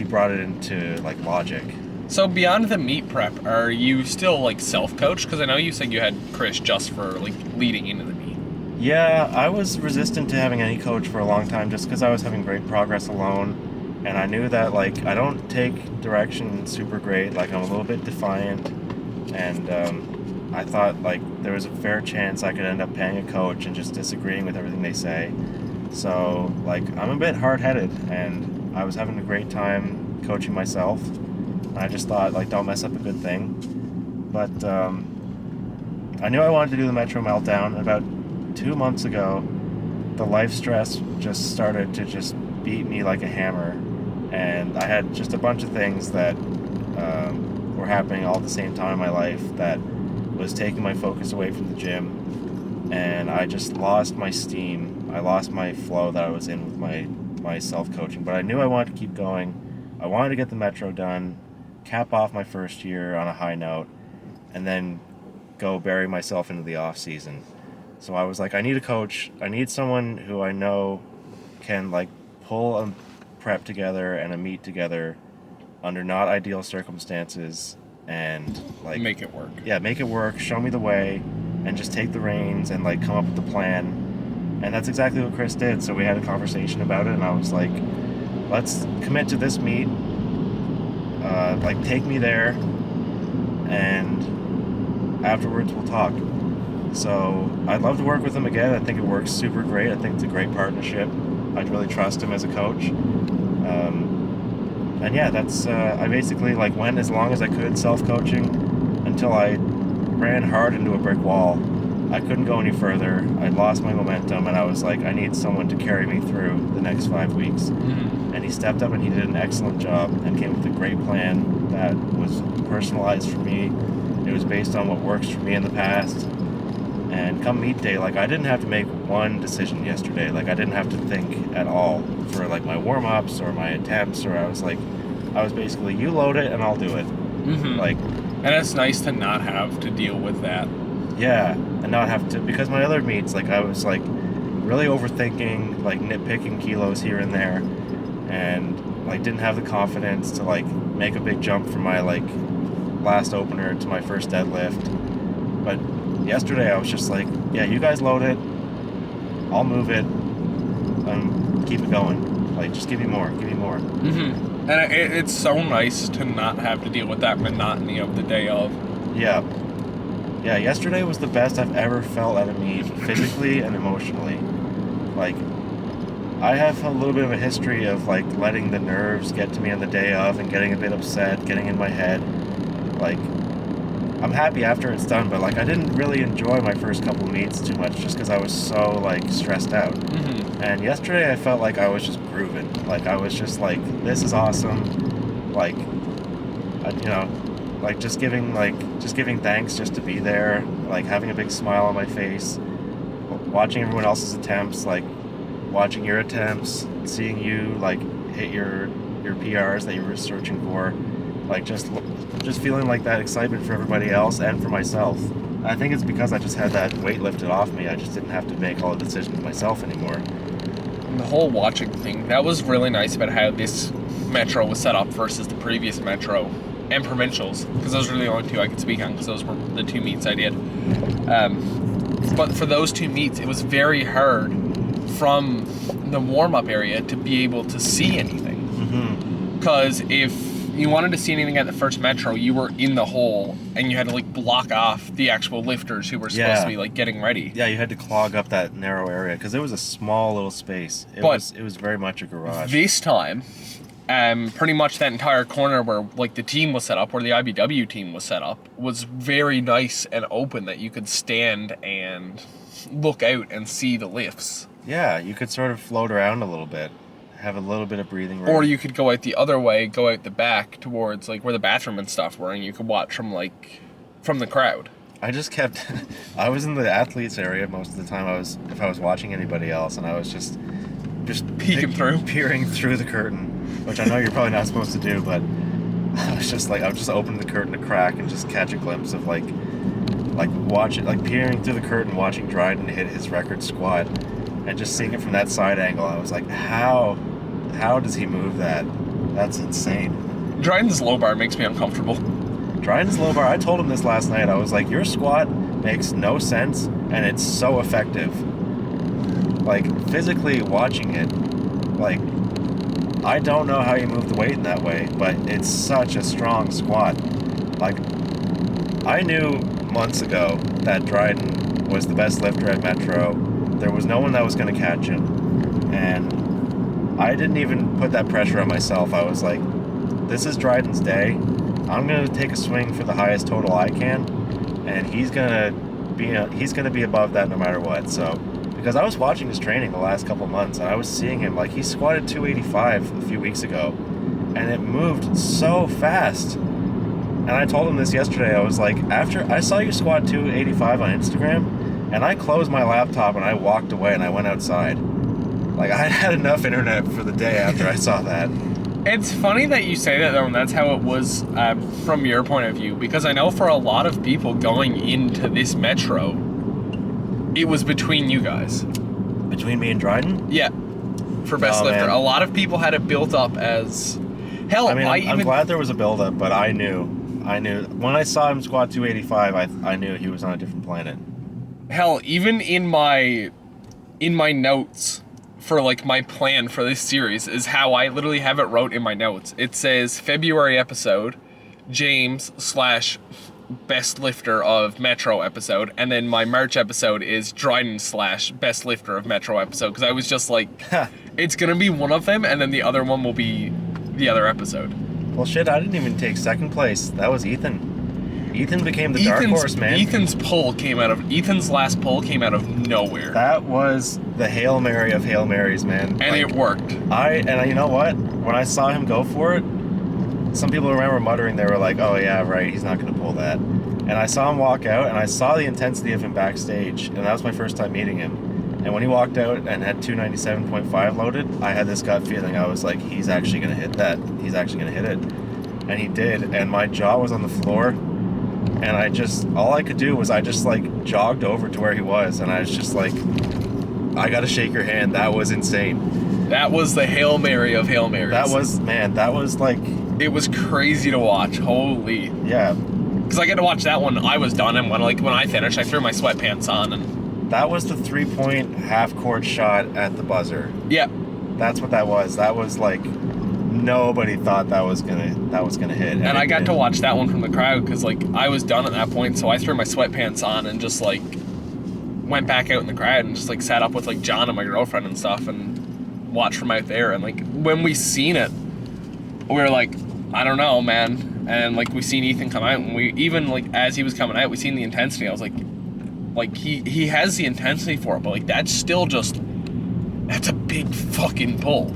brought it into like logic. So beyond the meet prep, are you still like self-coached? Because I know you said you had Chris just for like leading into the meet. Yeah, I was resistant to having any coach for a long time just because I was having great progress alone, and I knew that like I don't take direction super great. Like I'm a little bit defiant, and I thought like there was a fair chance I could end up paying a coach and just disagreeing with everything they say. So, like, I'm a bit hard-headed, and I was having a great time coaching myself. And I just thought, like, don't mess up a good thing. But I knew I wanted to do the Metro Meltdown. About 2 months ago, the life stress just started to just beat me like a hammer. And I had just a bunch of things that were happening all at the same time in my life that was taking my focus away from the gym. And I just lost my steam. I lost my flow that I was in with my self-coaching. But I knew I wanted to keep going. I wanted to get the Metro done, cap off my first year on a high note, and then go bury myself into the off season. So I was like, I need a coach. I need someone who I know can like pull a prep together and a meet together under not ideal circumstances and like Make it work. Yeah, make it work, show me the way, and just take the reins and like come up with the plan. And that's exactly what Chris did. So we had a conversation about it, and I was like, let's commit to this meet. Like, take me there, and afterwards we'll talk. So I'd love to work with him again. I think it works super great. I think it's a great partnership. I'd really trust him as a coach. And yeah, that's I basically like went as long as I could self-coaching until I ran hard into a brick wall. I couldn't go any further. I lost my momentum, and I was like, I need someone to carry me through the next 5 weeks. Mm-hmm. And he stepped up and he did an excellent job and came with a great plan that was personalized for me. It was based on what works for me in the past. And come meet day, like I didn't have to make one decision yesterday. Like I didn't have to think at all for like my warm-ups or my attempts, or I was basically, you load it and I'll do it. Mm-hmm. Like, and it's nice to not have to deal with that. Yeah, and not have to, because my other meets, like I was like really overthinking, like nitpicking kilos here and there, and like didn't have the confidence to like make a big jump from my like last opener to my first deadlift. But yesterday I was just like, yeah, you guys load it, I'll move it, and keep it going. Like, just give me more. Mm-hmm. And it's so nice to not have to deal with that monotony of the day of. Yeah, yesterday was the best I've ever felt at a meet, physically and emotionally. Like, I have a little bit of a history of like letting the nerves get to me on the day of and getting a bit upset, getting in my head. Like, I'm happy after it's done, but like I didn't really enjoy my first couple meets too much just because I was so like stressed out. Mm-hmm. And yesterday I felt like I was just grooving. Like I was just like, this is awesome. Like, you know, like just giving thanks just to be there. Like having a big smile on my face, watching everyone else's attempts, like watching your attempts, seeing you like hit your PRs that you were searching for. Like just feeling like that excitement for everybody else and for myself. I think it's because I just had that weight lifted off me. I just didn't have to make all the decisions myself anymore. And the whole watching thing, that was really nice about how this Metro was set up versus the previous Metro and Provincials, because those were the only two I could speak on, because those were the two meets I did. But for those two meets, it was very hard from the warm-up area to be able to see anything. Because if you wanted to see anything at the first Metro, you were in the hole, and you had to like block off the actual lifters who were supposed to be like getting ready. Yeah, you had to clog up that narrow area because it was a small little space. It was very much a garage. This time, pretty much that entire corner where like the team was set up, where the IBW team was set up, was very nice and open that you could stand and look out and see the lifts. Yeah, you could sort of float around a little bit. Have a little bit of breathing room. Or you could go out the other way, go out the back towards like where the bathroom and stuff were, and you could watch from the crowd. I just kept I was in the athletes area most of the time if I was watching anybody else, and I was just peering through the curtain, which I know you're probably not supposed to do, but I was just opening the curtain a crack and just catch a glimpse of peering through the curtain, watching Dryden hit his record squat, and just seeing it from that side angle. I was like, how does he move that? That's insane. Dryden's low bar makes me uncomfortable. Dryden's low bar, I told him this last night. I was like, your squat makes no sense, and it's so effective. Like, physically watching it, like, I don't know how you move the weight in that way, but it's such a strong squat. Like, I knew months ago that Dryden was the best lifter at Metro. There was no one that was going to catch him. and I didn't even put that pressure on myself. I was like, this is Dryden's day. I'm gonna take a swing for the highest total I can, and he's gonna be above that no matter what. So, because I was watching his training the last couple months, and I was seeing him, like, he squatted 285 a few weeks ago, and it moved so fast. And I told him this yesterday. I was like, after I saw you squat 285 on Instagram, and I closed my laptop and I walked away and I went outside. Like, I had enough internet for the day after I saw that. It's funny that you say that, though, and that's how it was from your point of view, because I know for a lot of people going into this Metro, it was between you guys. Between me and Dryden? Yeah, for best lifter. Man. A lot of people had it built up as... Hell, I mean, I'm glad there was a build-up, but I knew. When I saw him squat 285, I knew he was on a different planet. Hell, even in my notes for, like, my plan for this series is how I literally have it wrote in my notes. It says February episode, James / best lifter of Metro episode, and then my March episode is Dryden / best lifter of Metro episode, because I was just like, it's gonna be one of them, and then the other one will be the other episode. Well, shit, I didn't even take second place. That was Ethan. Ethan became the dark horse, man. Ethan's last pull came out of nowhere. That was the Hail Mary of Hail Marys, man. And it worked. And you know what? When I saw him go for it, some people remember muttering, they were like, oh yeah, right, he's not going to pull that. And I saw him walk out, and I saw the intensity of him backstage, and that was my first time meeting him. And when he walked out and had 297.5 loaded, I had this gut feeling. I was like, he's actually going to hit that. He's actually going to hit it. And he did, and my jaw was on the floor, and all I could do was I just, like, jogged over to where he was, and I was just like, I got to shake your hand. That was insane. That was the Hail Mary of Hail Marys. That was like... It was crazy to watch. Holy. Yeah. Because I get to watch that one. I was done, and when I finished, I threw my sweatpants on, and... That was the 3-point half-court shot at the buzzer. Yeah. That's what that was. That was like... Nobody thought that was gonna hit. And I got to watch that one from the crowd, because, like, I was done at that point, so I threw my sweatpants on and just, like, went back out in the crowd and just, like, sat up with, like, John and my girlfriend and stuff and watched from out there. And, like, when we seen it, we were like, I don't know, man. And, like, we seen Ethan come out, and we even, like, as he was coming out, we seen the intensity. I was like, he has the intensity for it, but, like, that's a big fucking pull.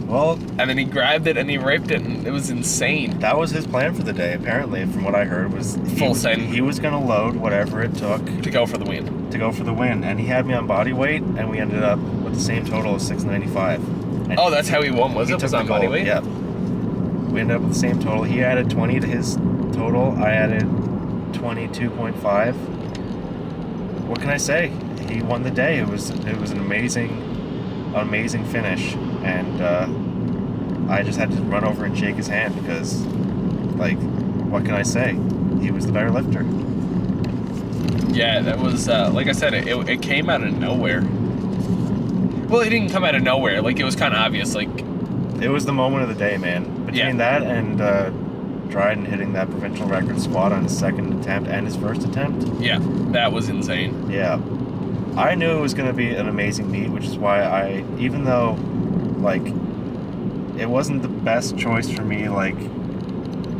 Well, and then he grabbed it and he ripped it, and it was insane. That was his plan for the day, apparently, from what I heard, was full send. He was going to load whatever it took to go for the win. And he had me on body weight, and we ended up with the same total as 695. And that's how he won, was it? Was on body weight? Yeah. We ended up with the same total. He added 20 to his total. I added 22.5. What can I say? He won the day. It was an amazing finish, and I just had to run over and shake his hand because, like, what can I say? He was the better lifter. Yeah, that was like I said, it came out of nowhere. Well, it didn't come out of nowhere. Like, it was kind of obvious. Like, it was the moment of the day, man. Between that and Dryden hitting that provincial record squat on his second attempt and his first attempt. Yeah, that was insane. Yeah. I knew it was going to be an amazing meet, which is why even though, like, it wasn't the best choice for me, like,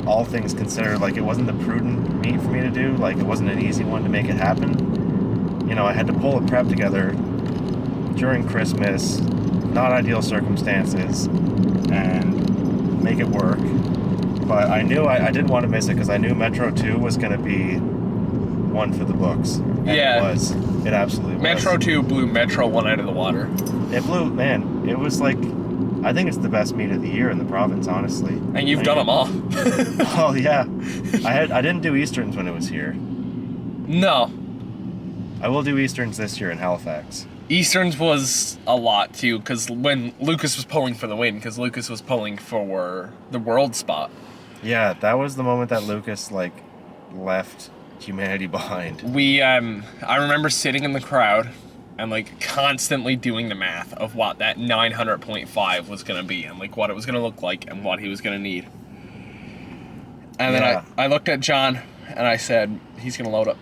all things considered, like, it wasn't the prudent meet for me to do, like, it wasn't an easy one to make it happen. You know, I had to pull a prep together during Christmas, not ideal circumstances, and make it work. But I knew I didn't want to miss it because I knew Metro 2 was going to be one for the books. And yeah. It was. It absolutely was. Metro 2 blew Metro 1 out of the water. It blew, man. It was like, I think it's the best meet of the year in the province, honestly. And you've done them all. Oh, yeah. I didn't do Easterns when it was here. No. I will do Easterns this year in Halifax. Easterns was a lot, too, because when Lucas was pulling for the win, because Lucas was pulling for the world spot. Yeah, that was the moment that Lucas, like, left humanity behind. I remember sitting in the crowd and, like, constantly doing the math of what that 900.5 was going to be and, like, what it was going to look like and what he was going to need. And then I looked at John and I said, he's going to load it.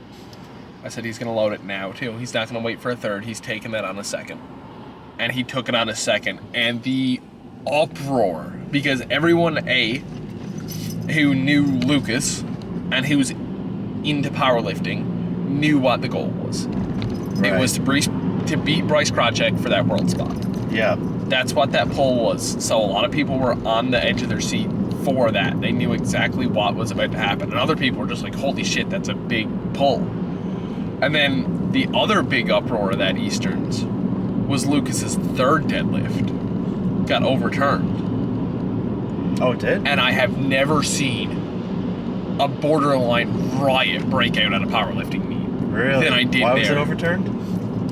I said, he's going to load it now, too. He's not going to wait for a third. He's taking that on a second. and he took it on a second, and the uproar, because everyone who knew Lucas and who was into powerlifting knew what the goal was. Right. It was to beat Bryce Krawczyk for that world spot. Yeah. That's what that poll was. So a lot of people were on the edge of their seat for that. They knew exactly what was about to happen. And other people were just like, holy shit, that's a big pull. And then the other big uproar of that Easterns was Lucas's third deadlift got overturned. Oh, it did? And I have never seen a borderline riot break out at a powerlifting meet. Really? Than I did Why there. was it overturned?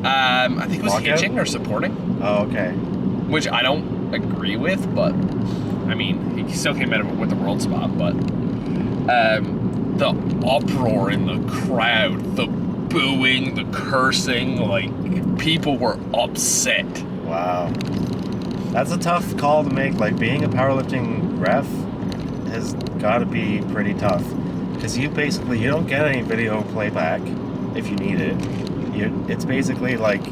I think it was Lockout? hitching or supporting. Oh, okay. Which I don't agree with, but I mean, he still came out of it with the world spot. But the uproar in the crowd, the booing, the cursing, like people were upset. Wow. That's a tough call to make. Like, being a powerlifting ref has got to be pretty tough. Because you don't get any video playback if you need it. It's basically like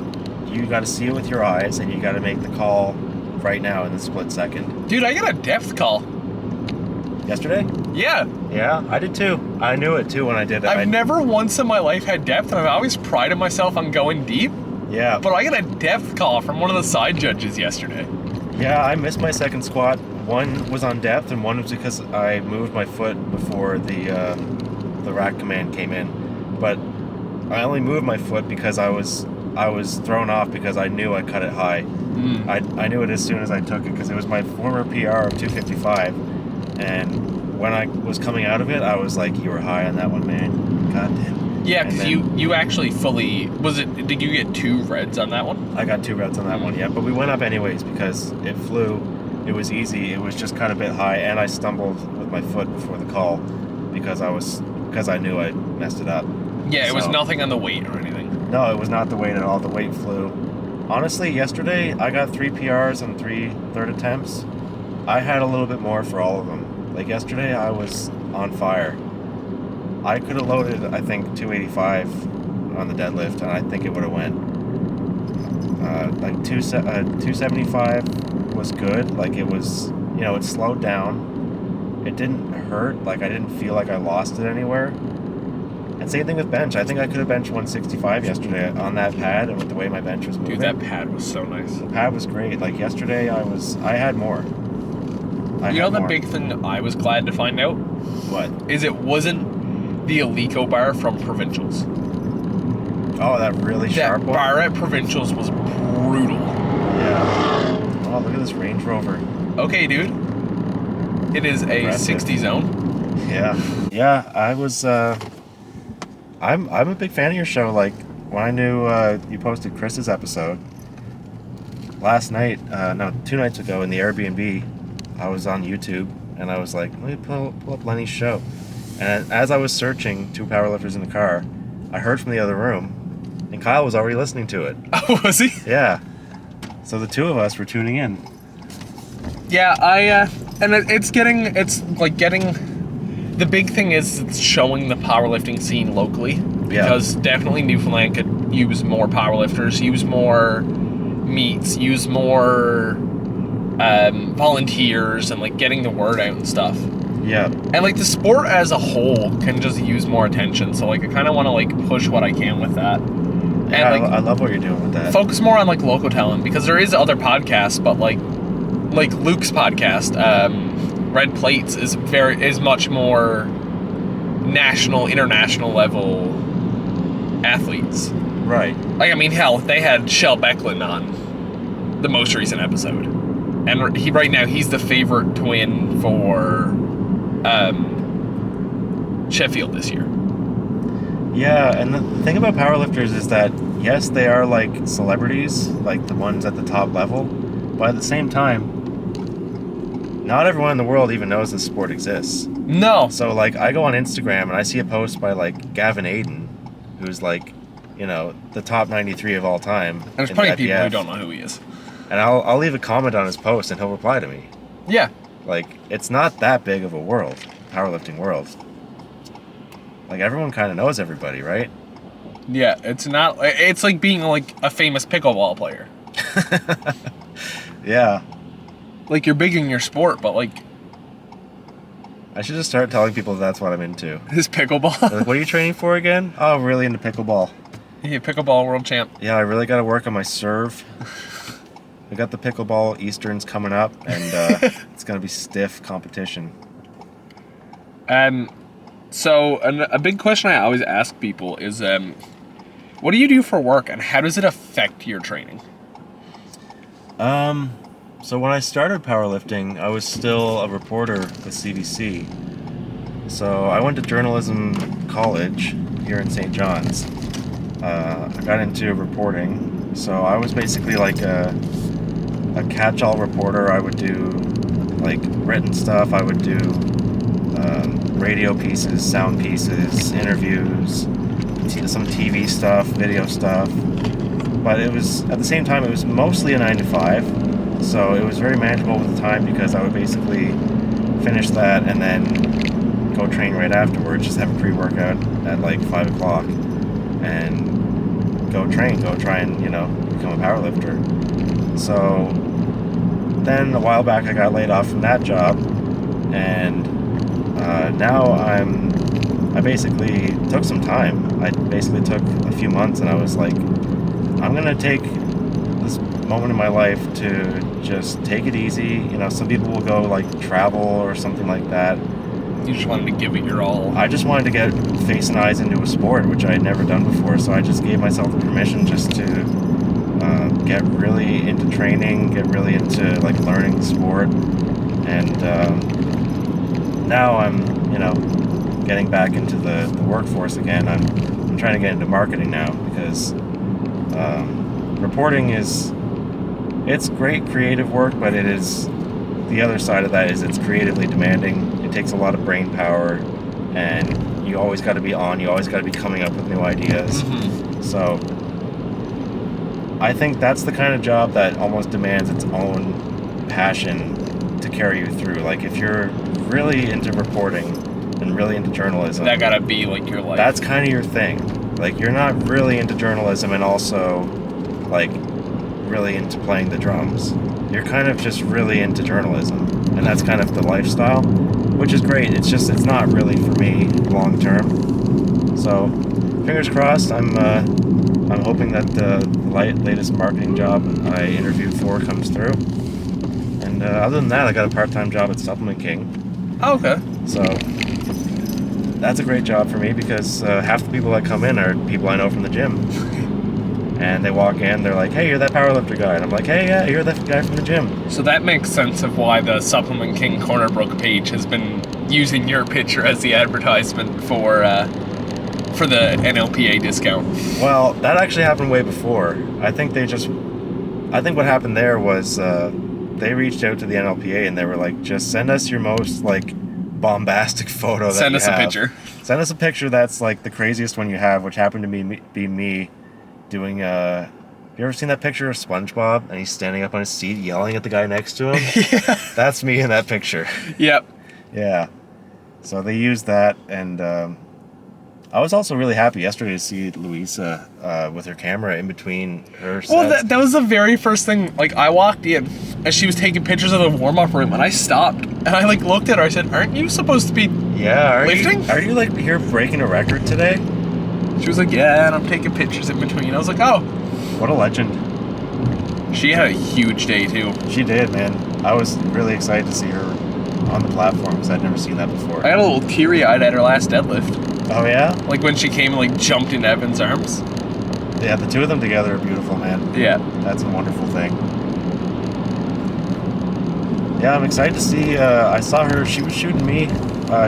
you got to see it with your eyes, and you got to make the call right now in the split second. Dude, I got a depth call. Yesterday? Yeah. Yeah, I did too. I knew it too when I did it. I've never once in my life had depth, and I've always prided myself on going deep. Yeah. But I got a depth call from one of the side judges yesterday. Yeah, I missed my second squat. One was on depth, and one was because I moved my foot before the rack command came in. But I only moved my foot because I was thrown off because I knew I cut it high. I knew it as soon as I took it because it was my former PR of 255, and when I was coming out of it, I was like, "You were high on that one, man. God damn." Yeah, because you actually fully did you get 2 reds on that one? I got 2 reds on that one, yeah. But we went up anyways because it flew. It was easy. It was just cut a bit high, and I stumbled with my foot before the call because I knew I messed it up. Yeah, it was nothing on the weight or anything. No, it was not the weight at all. The weight flew. Honestly, yesterday I got 3 PRs and 3 third attempts. I had a little bit more for all of them. Like yesterday, I was on fire. I could have loaded, I think, 285 on the deadlift, and I think it would have went. 275 was good. Like, it was, it slowed down. It didn't hurt. Like, I didn't feel like I lost it anywhere. And same thing with bench. I think I could have benched 165 yesterday on that pad, and with the way my bench was moving. Dude, that pad was so nice. The pad was great. Like, yesterday, I had more. The big thing I was glad to find out? What? Is it wasn't the Alico bar from Provincials. Oh, that really sharp one? That bar at Provincials was brutal. Yeah. Oh, look at this Range Rover. Okay, dude. It is a 60 zone. Yeah. Yeah, I was, I'm a big fan of your show. Like, when I knew you posted Chris's episode last night, 2 nights ago in the Airbnb, I was on YouTube, and I was like, let me pull up Lenny's show. And as I was searching 2 powerlifters in the car, I heard from the other room, and Kyle was already listening to it. Oh, was he? Yeah. So the 2 of us were tuning in. Yeah, it's getting, the big thing is it's showing the powerlifting scene locally. Because definitely Newfoundland could use more powerlifters, use more meets, use more volunteers, and like getting the word out and stuff. Yeah. And like the sport as a whole can just use more attention. So like I kind of want to like push what I can with that. Yeah, and like I love what you're doing with that. Focus more on like local talent, because there is other podcasts, but like Luke's podcast, Red Plates is much more national, international level athletes. Right. Like, I mean, hell, they had Shell Becklin on the most recent episode, and he's the favorite to win for Sheffield this year. Yeah, and the thing about powerlifters is that, yes, they are like celebrities, like the ones at the top level, but at the same time, not everyone in the world even knows this sport exists. No. So, like, I go on Instagram and I see a post by, like, Gavin Aiden, who's, like, the top 93 of all time. And there's plenty of people who don't know who he is. And I'll leave a comment on his post and he'll reply to me. Yeah. Like, it's not that big of a world, powerlifting world. Like, everyone kind of knows everybody, right? Yeah, it's not. It's like being like a famous pickleball player. Yeah. Like, you're big in your sport, but, like... I should just start telling people that's what I'm into. His pickleball. They're like, what are you training for again? Oh, really into pickleball. Yeah, pickleball world champ. Yeah, I really got to work on my serve. We got the pickleball Easterns coming up, and it's going to be stiff competition. So, a big question I always ask people is, what do you do for work, and how does it affect your training? So when I started powerlifting, I was still a reporter with CBC. So I went to journalism college here in St. John's. I got into reporting. So I was basically like a catch-all reporter. I would do like written stuff. I would do radio pieces, sound pieces, interviews, some TV stuff, video stuff. But it was, at the same time, it was mostly a 9 to 5. So it was very manageable with the time because I would basically finish that and then go train right afterwards, just have a pre-workout at like 5 o'clock and go try and, become a powerlifter. So then a while back I got laid off from that job, and now I basically took some time. I basically took a few months and I was like, I'm going to take this moment in my life to just take it easy. Some people will go like travel or something like that. You just wanted to give it your all. I just wanted to get face and eyes into a sport, which I had never done before. So I just gave myself the permission just to get really into training, get really into like learning the sport. And now I'm, getting back into the workforce again. I'm trying to get into marketing now because reporting it's great creative work, but it is, the other side of that is it's creatively demanding. It takes a lot of brain power, and you always got to be on. You always got to be coming up with new ideas. Mm-hmm. So I think that's the kind of job that almost demands its own passion to carry you through. Like if you're really into reporting and really into journalism, that gotta be like your life. That's kind of your thing. Like you're not really into journalism and also like really into playing the drums. You're kind of just really into journalism, and that's kind of the lifestyle, which is great. It's not really for me long term. So fingers crossed. I'm hoping that the latest marketing job I interviewed for comes through. And other than that, I got a part-time job at Supplement King. Oh, okay. So that's a great job for me because half the people that come in are people I know from the gym. And they walk in, they're like, hey, you're that powerlifter guy. And I'm like, hey, yeah, you're that guy from the gym. So that makes sense of why the Supplement King Corner Brook page has been using your picture as the advertisement for the NLPA discount. Well, that actually happened way before. I think what happened there was they reached out to the NLPA and they were like, just send us your most like bombastic photo that you have. Send us a picture. Send us a picture that's like the craziest one you have, which happened to be me doing you ever seen that picture of SpongeBob and he's standing up on his seat yelling at the guy next to him? Yeah. That's me in that picture. Yep. Yeah. So they used that, and I was also really happy yesterday to see Louisa with her camera in between her sets. Well, that was the very first thing. Like, I walked in and she was taking pictures of the warm-up room, and I stopped and I like looked at her. I said, "Aren't you supposed to be lifting? Are you like here breaking a record today?" She was like, "Yeah, and I'm taking pictures in between." I was like, "Oh, what a legend!" She had a huge day too. She did, man. I was really excited to see her on the platform because I'd never seen that before. I got a little teary-eyed at her last deadlift. Oh yeah? Like when she came and like jumped in Evan's arms. Yeah, the two of them together are beautiful, man. Yeah. That's a wonderful thing. Yeah, I'm excited to see, I saw her, she was shooting me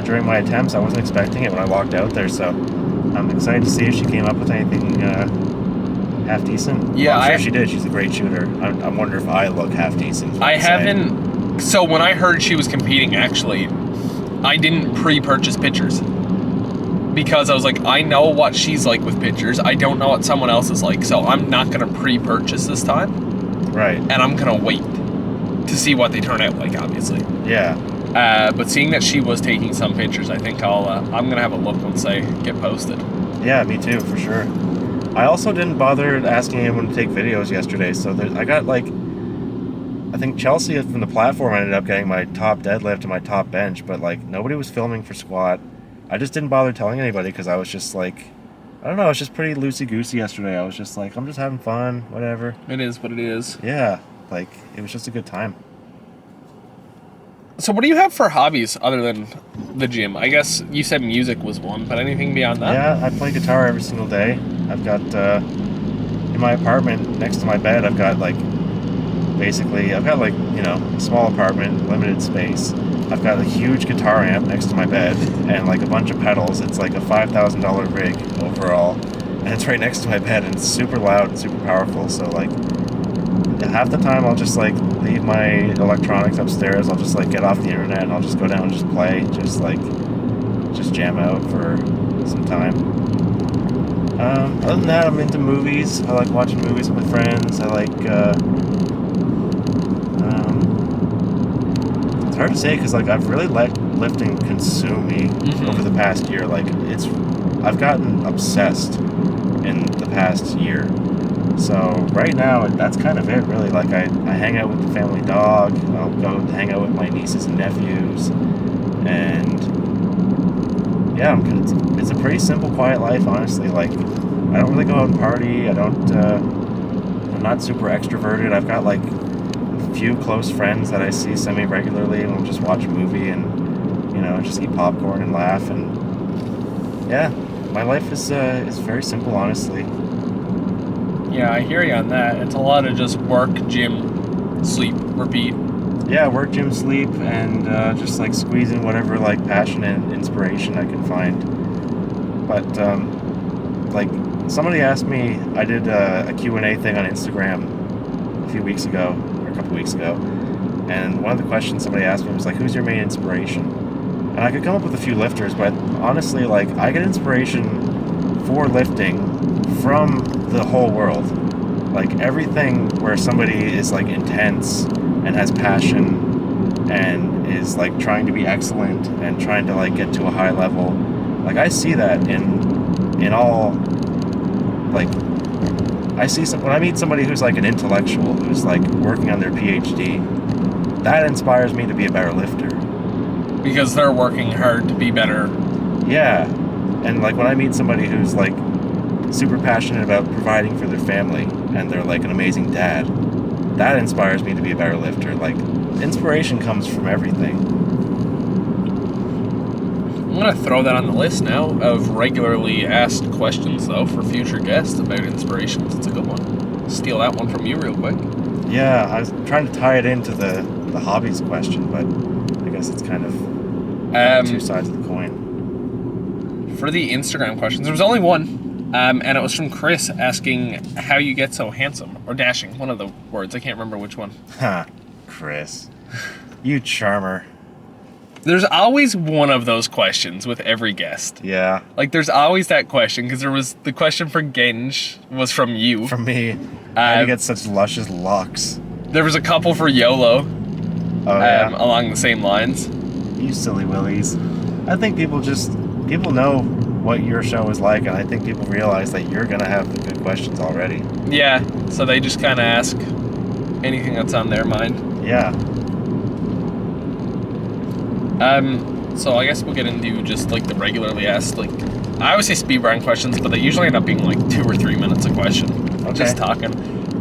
during my attempts. I wasn't expecting it when I walked out there, so I'm excited to see if she came up with anything half decent. Yeah, well, I'm sure she did. She's a great shooter. I wonder if I look half decent. I haven't. So when I heard she was competing, actually, I didn't pre-purchase pictures because I was like, I know what she's like with pictures. I don't know what someone else is like, so I'm not gonna pre-purchase this time. Right. And I'm gonna wait to see what they turn out like, obviously. Yeah. But seeing that she was taking some pictures, I think I'm gonna have a look once they get posted. Yeah, me too, for sure. I also didn't bother asking anyone to take videos yesterday, so I got like, I think Chelsea from the platform ended up getting my top deadlift and my top bench, but like nobody was filming for squat. I just didn't bother telling anybody because I was just like, I don't know, I was just pretty loosey-goosey yesterday. I was just like, I'm just having fun, whatever. It is what it is. Yeah, like, it was just a good time. So what do you have for hobbies other than the gym? I guess you said music was one, but anything beyond that? Yeah, I play guitar every single day. I've got, in my apartment, next to my bed, I've got like, basically, I've got like, you know, small apartment, limited space. I've got a huge guitar amp next to my bed and like a bunch of pedals. It's like a $5,000 rig overall, and it's right next to my bed, and it's super loud and super powerful. So like half the time I'll just like leave my electronics upstairs. I'll just like get off the internet and I'll just go down and just play, just jam out for some time. Other than that, I'm into movies. I like watching movies with my friends. I like it's hard to say because like I've really let lifting consume me over the past year. Like I've gotten obsessed in the past year. So right now that's kind of it really. Like I hang out with the family dog. I'll go hang out with my nieces and nephews, and yeah, it's a pretty simple, quiet life, honestly. Like I don't really go out and party. I'm not super extroverted. I've got like few close friends that I see semi-regularly, and we'll just watch a movie and, you know, just eat popcorn and laugh, and yeah, my life is very simple, honestly. Yeah, I hear you on that. It's a lot of just work, gym, sleep, repeat. Yeah, work, gym, sleep, and just like squeeze in whatever like passion and inspiration I can find. But like somebody asked me, I did a Q&A thing on Instagram a few weeks ago, a couple weeks ago, and one of the questions somebody asked me was like, who's your main inspiration? And I could come up with a few lifters, but honestly, like, I get inspiration for lifting from the whole world. Like everything where somebody is like intense and has passion and is like trying to be excellent and trying to like get to a high level, like I see that in all, like when I meet somebody who's like an intellectual, who's like working on their PhD, that inspires me to be a better lifter. Because they're working hard to be better. Yeah. And like when I meet somebody who's like super passionate about providing for their family and they're like an amazing dad, that inspires me to be a better lifter. Like inspiration comes from everything. I'm going to throw that on the list now of regularly asked questions, though, for future guests about inspirations. It's a good one. Steal that one from you real quick. Yeah, I was trying to tie it into the hobbies question, but I guess it's kind of two sides of the coin. For the Instagram questions, there was only one, and it was from Chris asking how you get so handsome, or dashing, one of the words. I can't remember which one. Ha, Chris. You charmer. There's always one of those questions with every guest. Yeah. Like, there's always that question, because there was the question for Genge was from you. From me. How do you get such luscious locks? There was a couple for YOLO. Yeah. Along the same lines. You silly willies. I think people know what your show is like, and I think people realize that you're going to have the good questions already. Yeah, so they just kind of ask anything that's on their mind. Yeah. So I guess we'll get into just like the regularly asked, like, I always say Speedround questions, but they usually end up being like 2 or 3 minutes a question. Okay. Just talking.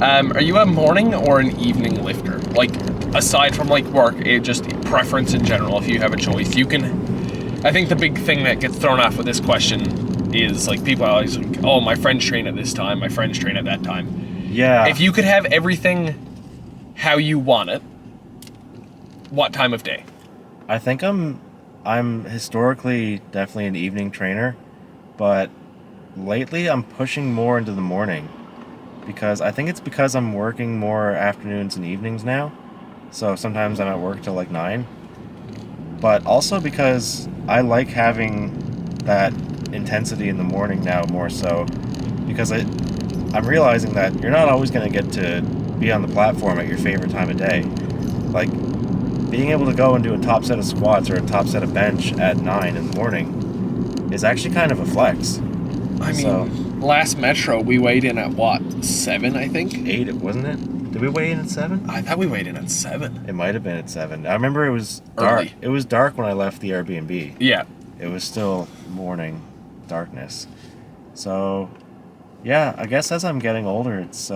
Are you a morning or an evening lifter? Like, aside from like work, just preference in general, if you have a choice. You can, I think the big thing that gets thrown off with this question is like people are always like, oh, my friends train at this time, my friends train at that time. Yeah. If you could have everything how you want it, what time of day? I think I'm historically definitely an evening trainer, but lately I'm pushing more into the morning because I think it's because I'm working more afternoons and evenings now. So sometimes I'm at work till like 9. But also because I like having that intensity in the morning now more so, because I'm realizing that you're not always going to get to be on the platform at your favorite time of day. Like, being able to go and do a top set of squats or a top set of bench at 9 in the morning is actually kind of a flex. I mean, last Metro, we weighed in at what, 7, I think? 8, wasn't it? Did we weigh in at 7? I thought we weighed in at 7. It might have been at 7. I remember it was dark. Early. It was dark when I left the Airbnb. Yeah. It was still morning darkness. So, yeah, I guess as I'm getting older, it's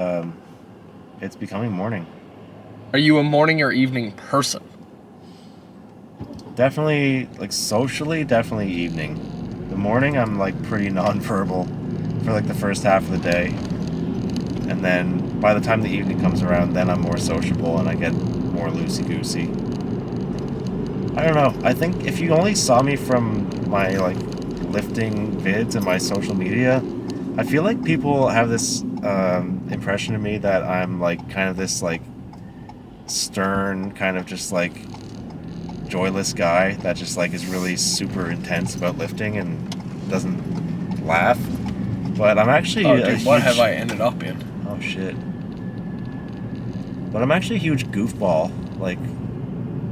becoming morning. Are you a morning or evening person? Definitely, like, socially, definitely evening. The morning, I'm, like, pretty nonverbal for, like, the first half of the day. And then, by the time the evening comes around, then I'm more sociable and I get more loosey-goosey. I don't know. I think if you only saw me from my, like, lifting vids and my social media, I feel like people have this impression of me that I'm, like, kind of this, like, stern, kind of just, like, joyless guy that just, like, is really super intense about lifting and doesn't laugh. But I'm actually what have I ended up in? Oh, shit. But I'm actually a huge goofball. Like,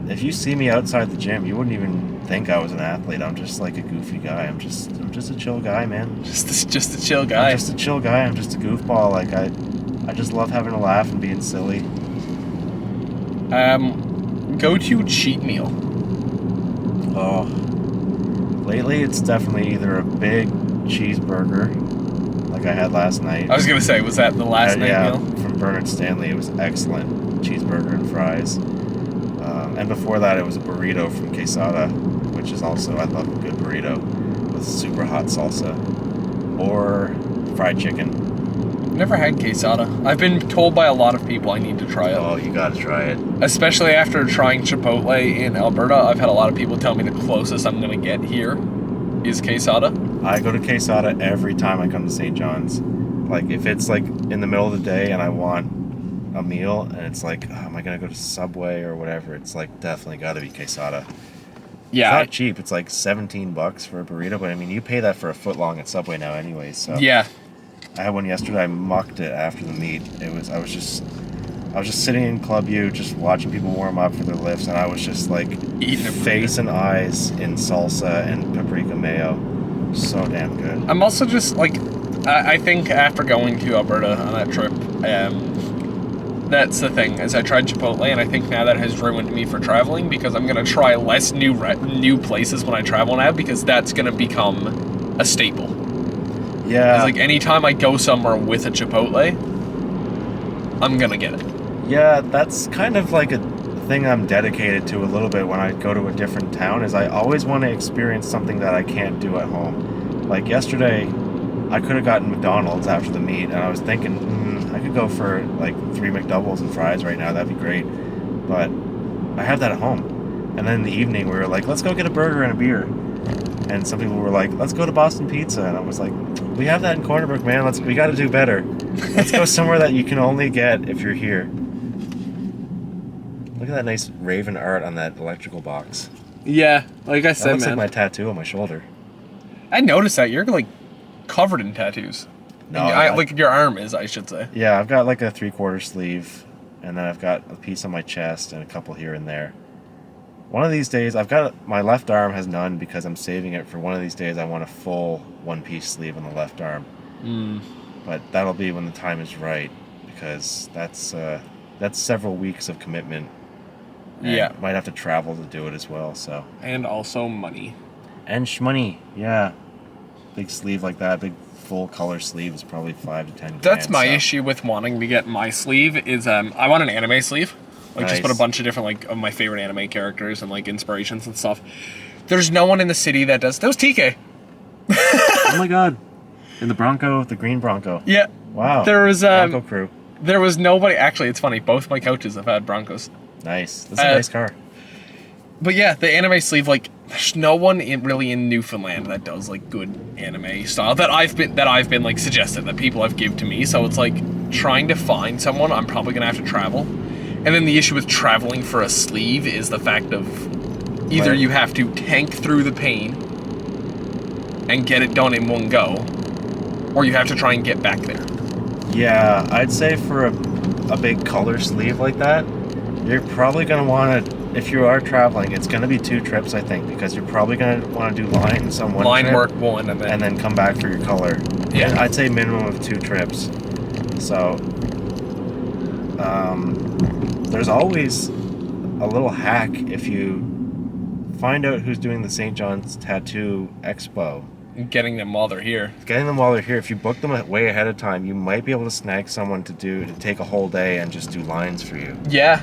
if you see me outside the gym, you wouldn't even think I was an athlete. I'm just, like, a goofy guy. I'm just a chill guy, man. Just a chill guy. I'm just a chill guy. I'm just a goofball. Like, I just love having a laugh and being silly. Go-to cheat meal. Oh. Lately, it's definitely either a big cheeseburger, like I had last night. I was going to say, was that the last night yeah, meal? From Bernard Stanley. It was excellent. Cheeseburger and fries. And before that, it was a burrito from Quesada, which is also, I love a good burrito with super hot salsa. Or fried chicken. Never had quesada. I've been told by a lot of people I need to try it. Oh, you gotta try it. Especially after trying Chipotle in Alberta, I've had a lot of people tell me the closest I'm going to get here is quesada. I go to Quesada every time I come to St. John's. Like, if it's, like, in the middle of the day and I want a meal, and it's like, oh, am I going to go to Subway or whatever? It's, like, definitely gotta be Quesada. Yeah. It's not cheap. It's, like, $17 for a burrito, but, I mean, you pay that for a foot long at Subway now anyways, so. Yeah. I had one yesterday. I mucked it after the meet. I was just sitting in Club U, just watching people warm up for their lifts, and I was just like eating face and eyes in salsa and paprika mayo. So damn good. I'm also just like, I think after going to Alberta on that trip, that's the thing, is I tried Chipotle, and I think now that has ruined me for traveling, because I'm gonna try less new places when I travel now, because that's gonna become a staple. Yeah. It's like anytime I go somewhere with a Chipotle, I'm gonna get it. Yeah, that's kind of like a thing I'm dedicated to a little bit when I go to a different town, is I always want to experience something that I can't do at home. Like yesterday, I could have gotten McDonald's after the meet, and I was thinking, I could go for like 3 McDoubles and fries right now, that'd be great. But I have that at home. And then in the evening, we were like, let's go get a burger and a beer. And some people were like, let's go to Boston Pizza. And I was like, we have that in Corner Brook, man. We got to do better. Let's go somewhere that you can only get if you're here. Look at that nice raven art on that electrical box. Yeah, like I That said, looks man. like my tattoo on my shoulder. I noticed that. You're like covered in tattoos. No, like your arm is, I should say. Yeah, I've got like a 3/4 sleeve, and then I've got a piece on my chest and a couple here and there. One of these days, my left arm has none because I'm saving it for one of these days. I want a full one-piece sleeve on the left arm. But that'll be when the time is right, because that's several weeks of commitment. And Yeah. might have to travel to do it as well. So. And also money. And shmoney, yeah. Big sleeve like that, big full color sleeve is probably $5 to $10. That's my issue with wanting to get my sleeve is I want an anime sleeve. Like just put a bunch of different like of my favorite anime characters and like inspirations and stuff. There's no one in the city that does. That was TK. Oh my god. In the green Bronco. Yeah. Wow. There was Bronco crew. There was nobody. Actually, it's funny. Both my coaches have had Broncos. Nice. That's a nice car. But yeah, the anime sleeve, like, there's no one really in Newfoundland that does like good anime style that I've been like suggested that people have given to me. So it's like trying to find someone. I'm probably gonna have to travel. And then the issue with traveling for a sleeve is the fact of either you have to tank through the pain and get it done in one go, or you have to try and get back there. Yeah, I'd say for a big color sleeve like that, you're probably going to want to, if you are traveling, it's going to be 2 trips, I think, because you're probably going to want to do lines on one Line trip, work one, and then come back for your color. Yeah. I'd say minimum of 2 trips. So, there's always a little hack if you find out who's doing the St. John's Tattoo Expo. Getting them while they're here. Getting them while they're here. If you book them way ahead of time, you might be able to snag someone to take a whole day and just do lines for you. Yeah.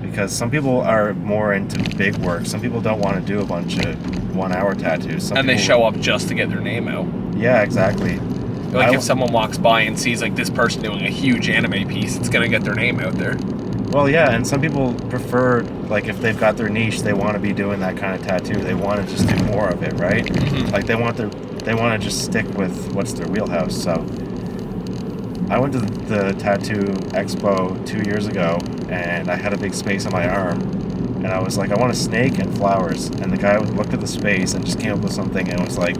Because some people are more into big work. Some people don't want to do a bunch of 1-hour tattoos. And they show up just to get their name out. Yeah, exactly. Like if someone walks by and sees like this person doing a huge anime piece, it's gonna get their name out there. Well, yeah, and some people prefer, like, if they've got their niche, they want to be doing that kind of tattoo. They want to just do more of it, right? Mm-hmm. Like they want to just stick with what's their wheelhouse. So I went to the Tattoo Expo 2 years ago, and I had a big space on my arm, and I was like, I want a snake and flowers. And the guy looked at the space and just came up with something, and was like,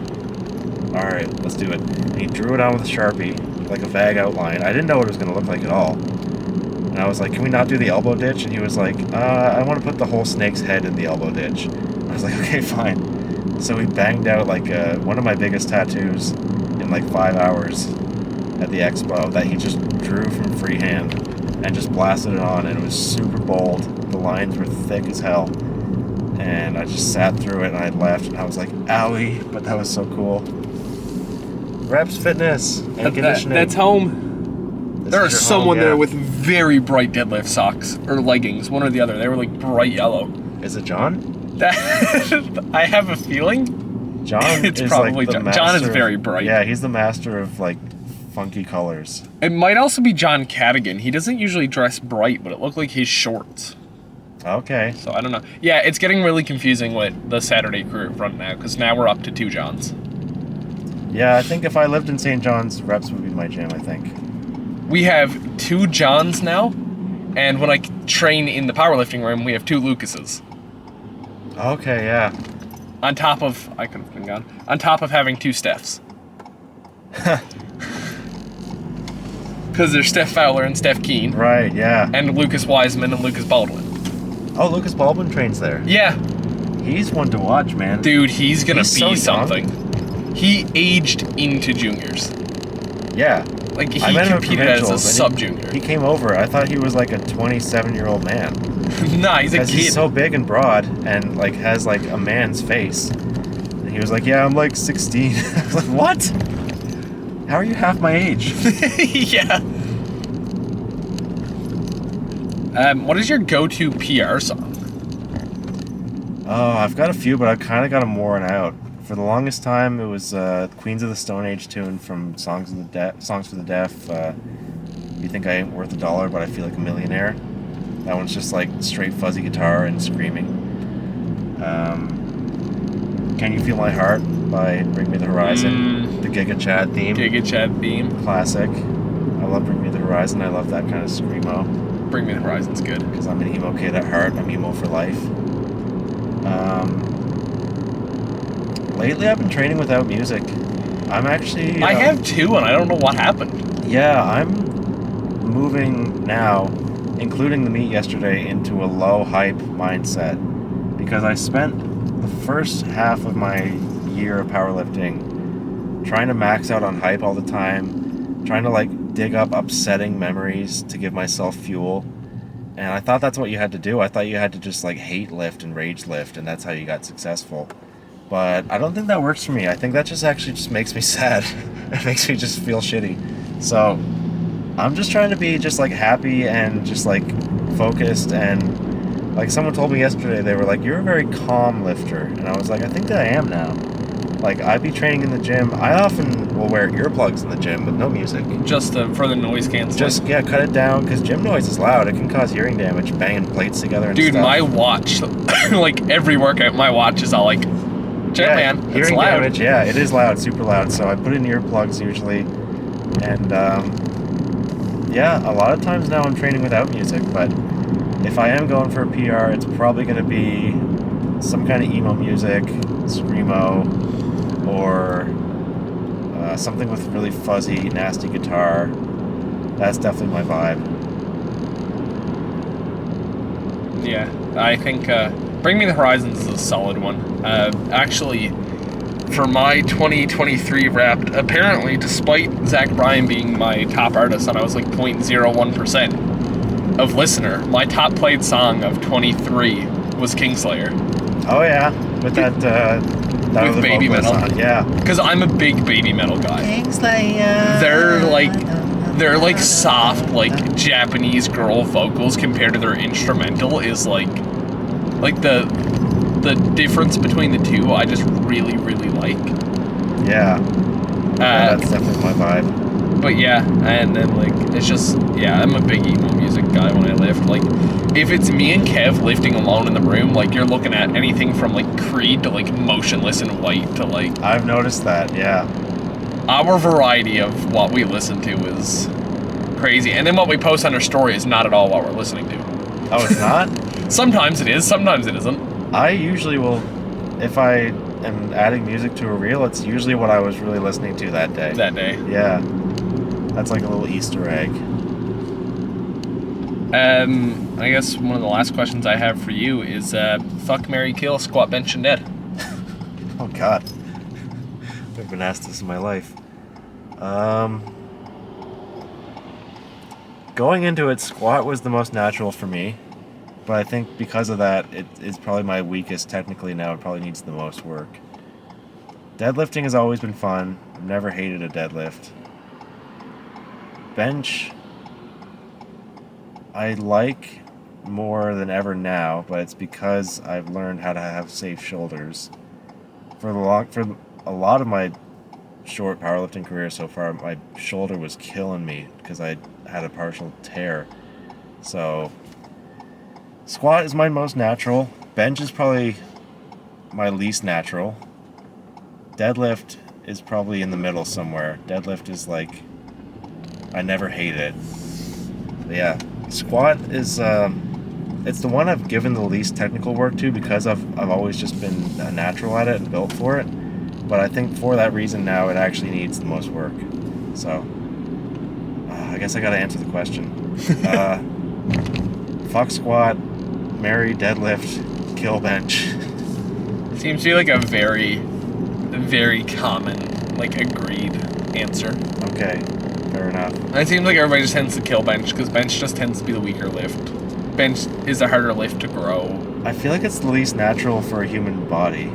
all right, let's do it. And he drew it on with a Sharpie, like a vague outline. I didn't know what it was going to look like at all. And I was like, can we not do the elbow ditch? And he was like, I want to put the whole snake's head in the elbow ditch. I was like, okay, fine. So we banged out like one of my biggest tattoos in like 5 hours at the expo that he just drew from freehand and just blasted it on, and it was super bold. The lines were thick as hell. And I just sat through it and I left and I was like, owie, but that was so cool. Reps, fitness, and conditioning. That's home. There is someone there with very bright deadlift socks or leggings, one or the other. They were like bright yellow. Is it John? I have a feeling. John it's is probably like the John. John is master very bright. Yeah, he's the master of like funky colors. It might also be John Cadigan. He doesn't usually dress bright, but it looked like his shorts. Okay. So I don't know. Yeah, it's getting really confusing with the Saturday crew at front now, because now we're up to 2 Johns. Yeah, I think if I lived in St. John's, Reps would be my gym, I think. We have 2 Johns now, and when I train in the powerlifting room, we have 2 Lucases. Okay, yeah. On top of, I could have been gone, on top of having 2 Stephs. Because there's Steph Fowler and Steph Keane. Right, yeah. And Lucas Wiseman and Lucas Baldwin. Oh, Lucas Baldwin trains there. Yeah. He's one to watch, man. Dude, he's gonna be so something. He aged into juniors. Yeah. Like, he I met him at competed as a provincials, and sub-junior. He came over. I thought he was like a 27-year-old man. Nah, he's a kid. He's so big and broad and like has like a man's face. And he was like, yeah, I'm like 16. I was like, what? How are you half my age? Yeah. What is your go-to PR song? Oh, I've got a few, but I've kind of got them worn out. For the longest time, it was Queens of the Stone Age tune from Songs for the Deaf. You Think I Ain't Worth a Dollar, but I Feel Like a Millionaire. That one's just like straight fuzzy guitar and screaming. Can You Feel My Heart by Bring Me the Horizon. The Giga Chad theme. Giga Chad theme. Classic. I love Bring Me the Horizon. I love that kind of screamo. Bring Me the Horizon's good. Because I'm an emo kid at heart. I'm emo for life. Lately, I've been training without music. I'm actually... I have 2, and I don't know what happened. Yeah, I'm moving now, including the meet yesterday, into a low-hype mindset. Because I spent the first half of my year of powerlifting trying to max out on hype all the time, trying to, like, dig up upsetting memories to give myself fuel. And I thought that's what you had to do. I thought you had to just, like, hate lift and rage lift, and that's how you got successful. But I don't think that works for me. I think that just actually just makes me sad. It makes me just feel shitty. So I'm just trying to be just like happy and just like focused. And like someone told me yesterday, they were like, you're a very calm lifter. And I was like, I think that I am now. Like I'd be training in the gym. I often will wear earplugs in the gym with no music. Just for the noise canceling. Just, yeah, cut it down because gym noise is loud. It can cause hearing damage, banging plates together and Dude, stuff. my watch, like every workout, my watch is all like, man, it's hearing loud. damage, yeah, it is loud, super loud. So I put in earplugs usually, and yeah, a lot of times now I'm training without music. But if I am going for a PR, it's probably going to be some kind of emo music, screamo, or something with really fuzzy, nasty guitar. That's definitely my vibe. Yeah, I think Bring Me the Horizons is a solid one. Actually, for my 2023 Wrapped, apparently, despite Zach Bryan being my top artist, and I was like 0.01% of listener, my top played song of 23 was Kingslayer. Oh yeah, with that With baby metal. Yeah. Because I'm a big baby metal guy. Kingslayer. They're like soft, like Japanese girl vocals compared to their instrumental is like the difference between the two I just really, really like. Yeah. That's definitely my vibe. But yeah, and then like it's just I'm a big emo music guy when I lift. Like if it's me and Kev lifting alone in the room, like you're looking at anything from like Creed to like Motionless in White to like I've noticed that, yeah. Our variety of what we listen to is crazy. And then what we post on our story is not at all what we're listening to. Oh, it's not? Sometimes it is, sometimes it isn't. I usually will, if I am adding music to a reel, it's usually what I was really listening to that day. Yeah. That's like a little Easter egg. I guess one of the last questions I have for you is fuck, marry, kill, squat, bench, and dead. Oh God. I've been asked this in my life. Going into it, squat was the most natural for me. But I think because of that, it is probably my weakest technically now. It probably needs the most work. Deadlifting has always been fun. I've never hated a deadlift. Bench, I like more than ever now, but it's because I've learned how to have safe shoulders. For a lot of my short powerlifting career so far, my shoulder was killing me because I had a partial tear. So squat is my most natural. Bench is probably my least natural. Deadlift is probably in the middle somewhere. Deadlift is like, I never hate it. But yeah, squat is, it's the one I've given the least technical work to because I've always just been a natural at it and built for it. But I think for that reason now it actually needs the most work. So, I guess I gotta answer the question. Fuck squat, marry deadlift, kill bench. Seems to be like a very, very common, like agreed answer. Okay, fair enough. And it seems like everybody just tends to kill bench because bench just tends to be the weaker lift. Bench is a harder lift to grow. I feel like it's the least natural for a human body.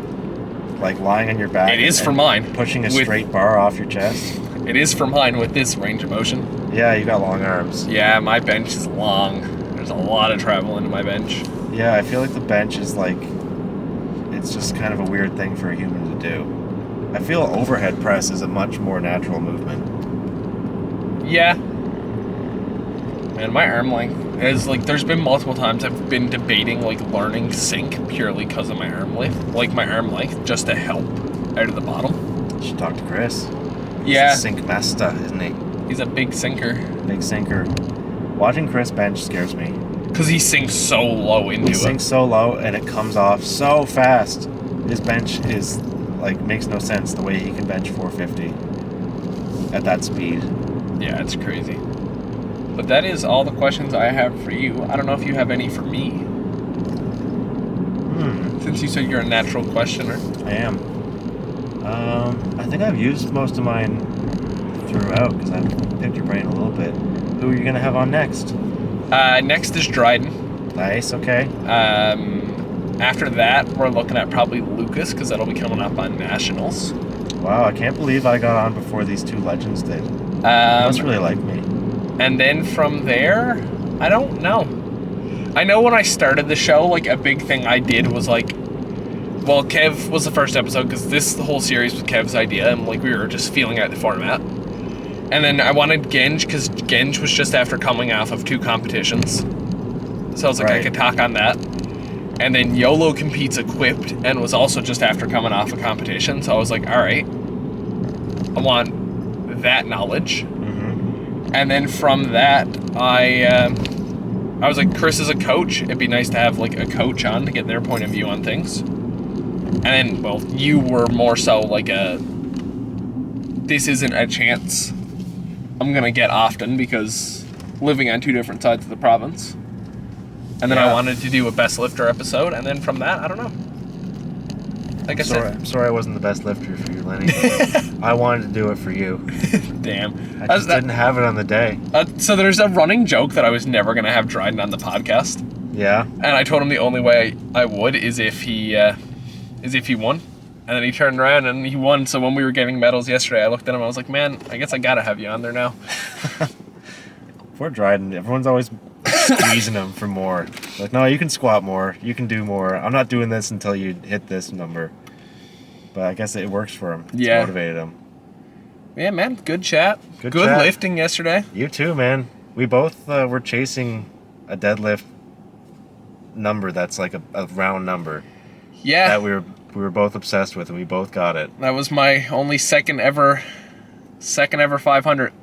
Like lying on your back. It is for mine. Pushing a straight bar off your chest. It is for mine with this range of motion. Yeah, you got long arms. Yeah, my bench is long. There's a lot of travel into my bench. Yeah, I feel like the bench is like, it's just kind of a weird thing for a human to do. I feel overhead press is a much more natural movement. Yeah. And my arm length is like, there's been multiple times I've been debating like learning sync purely because of my arm length, just to help out of the bottom. You should talk to Chris. He's Yeah. a sync master, isn't he? He's a big sinker. Big sinker. Watching Chris bench scares me. Because he sinks so low into He it. sinks so low and it comes off so fast. His bench is like, makes no sense the way he can bench 450 at that speed. Yeah, it's crazy. But that is all the questions I have for you. I don't know if you have any for me. Since you said you're a natural questioner. I am. I think I've used most of mine throughout because I've picked your brain a little bit. Who are you going to have on next? Next is Dryden. Nice, okay. After that, we're looking at probably Lucas because that'll be coming up on Nationals. Wow, I can't believe I got on before these two legends did. That's really like me. And then from there, I don't know. I know when I started the show, like a big thing I did was like, well, Kev was the first episode because the whole series was Kev's idea, and like we were just feeling out the format. And then I wanted Genge because Genge was just after coming off of 2 competitions, so I was like, I could talk on that. And then YOLO Competes Equipped and was also just after coming off a competition, so I was like, all right, I want that knowledge. And then from that, I was like, Chris is a coach. It'd be nice to have like a coach on to get their point of view on things. And then, well, you were more so like this isn't a chance I'm gonna get often because living on 2 different sides of the province. And then I wanted to do a best lifter episode, and then from that, I don't know. Like I'm sorry I wasn't the best lifter for you, Lenny. I wanted to do it for you. Damn. I just didn't have it on the day. So there's a running joke that I was never going to have Dryden on the podcast. Yeah? And I told him the only way I would is if he won. And then he turned around and he won. So when we were giving medals yesterday, I looked at him and I was like, man, I guess I got to have you on there now. Poor Dryden. Everyone's always squeezing him for more. Like, no, you can squat more. You can do more. I'm not doing this until you hit this number. But I guess it works for him. It's motivated him. Yeah, man. Good chat. Good chat. lifting yesterday. You too, man. We both were chasing a deadlift number that's like a round number. Yeah. That we were both obsessed with, and we both got it. That was my only second ever 500.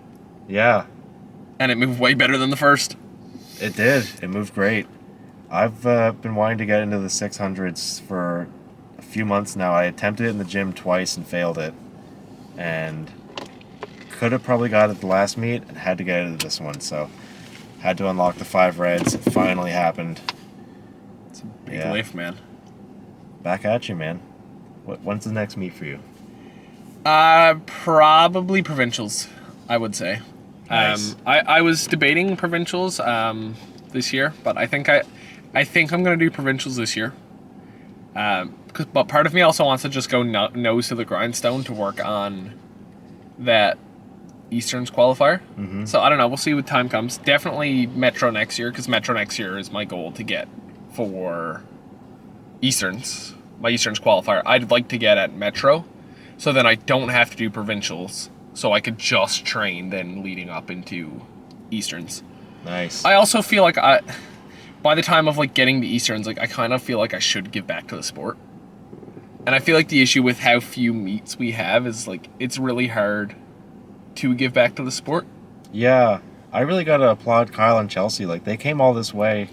Yeah. And it moved way better than the first. It did. It moved great. I've been wanting to get into the 600s for a few months now. I attempted it in the gym twice and failed it. And could have probably got it at the last meet and had to get it at this one. So had to unlock the 5 reds. It finally happened. It's a big lift, man. Back at you, man. When's the next meet for you? Probably provincials, I would say. Nice. I was debating provincials this year, but I think I'm gonna do provincials this year. But part of me also wants to just go nose to the grindstone to work on that Easterns qualifier. Mm-hmm. So I don't know. We'll see when time comes. Definitely Metro next year, because Metro next year is my goal to get for Easterns. My Easterns qualifier. I'd like to get at Metro, so then I don't have to do provincials. So I could just train then leading up into Easterns. Nice. I also feel like by the time of like getting to Easterns, like I kind of feel like I should give back to the sport. And I feel like the issue with how few meets we have is like it's really hard to give back to the sport. Yeah. I really got to applaud Kyle and Chelsea. Like they came all this way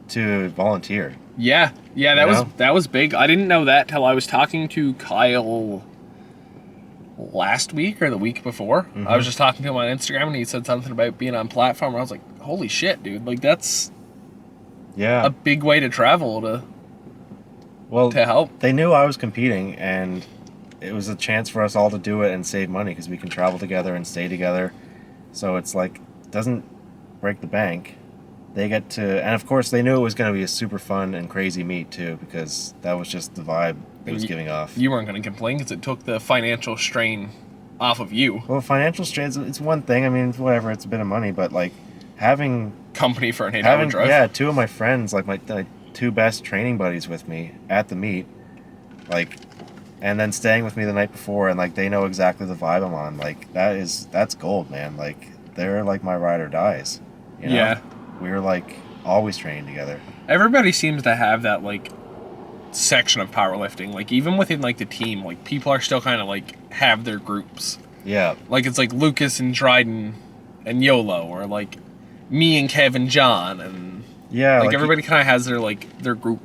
to volunteer. Yeah. That was big. I didn't know that till I was talking to Kyle last week or the week before. Mm-hmm. I was just talking to him on Instagram and he said something about being on platform. I was like, holy shit, dude. Like that's a big way to travel to help. They knew I was competing and it was a chance for us all to do it and save money because we can travel together and stay together. So it's like, it doesn't break the bank. They get to, and of course they knew it was going to be a super fun and crazy meet too, because that was just the vibe it was giving off. You weren't going to complain because it took the financial strain off of you. Well, financial strain, it's one thing. I mean, whatever, it's a bit of money, but like having company for an 8-hour drive. Yeah, 2 of my friends, like my 2 best training buddies with me at the meet, like, and then staying with me the night before, and like they know exactly the vibe I'm on. Like that's gold, man. Like they're like my ride or dies. You know? Yeah. We were like always training together. Everybody seems to have that like section of powerlifting. Like even within like the team, like people are still kind of like have their groups. Yeah. Like it's like Lucas and Dryden and YOLO, or like me and Kevin John, and like everybody kind of has their group.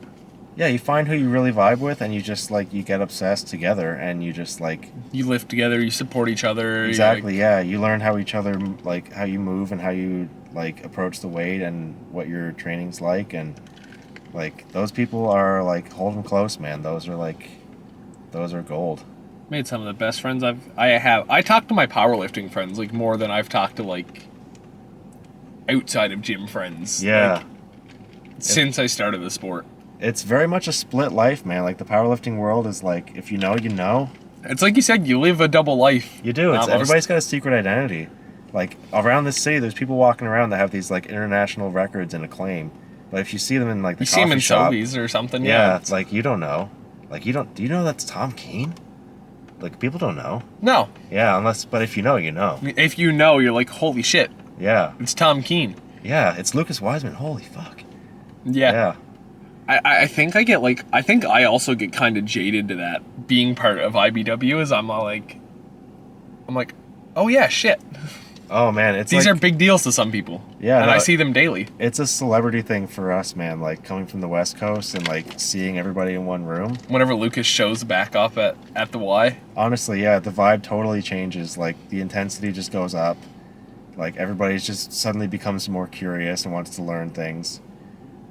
Yeah, you find who you really vibe with, and you just like you get obsessed together, and you just like you lift together, you support each other. Exactly. Like, yeah, you learn how each other like how you move and how you like approach the weight and what your training's like, and like those people are like hold them close, man. Those are gold. Made some of the best friends I have. I talk to my powerlifting friends like more than I've talked to like outside of gym friends. Yeah. Like, since I started the sport. It's very much a split life, man. Like the powerlifting world is like if you know, you know. It's like you said, you live a double life. You do. It's everybody's got a secret identity. Like around this city, there's people walking around that have these like international records and acclaim. But if you see them in like the coffee shop, you see them in shop, Hobbies or something. Yeah, it's like you don't know. Like you don't. Do you know that's Tom Keane? Like people don't know. No. Yeah, but if you know, you know. If you know, you're like, holy shit. Yeah. It's Tom Keane. Yeah, it's Lucas Wiseman. Holy fuck. Yeah. Yeah. I think I also get kind of jaded to that being part of IBW is I'm like, oh yeah, shit. Oh man, these are big deals to some people. Yeah, and I see them daily. It's a celebrity thing for us, man. Like coming from the West Coast and like seeing everybody in one room. Whenever Lucas shows back up at the Y. Honestly, yeah, the vibe totally changes. Like the intensity just goes up. Like everybody's just suddenly becomes more curious and wants to learn things.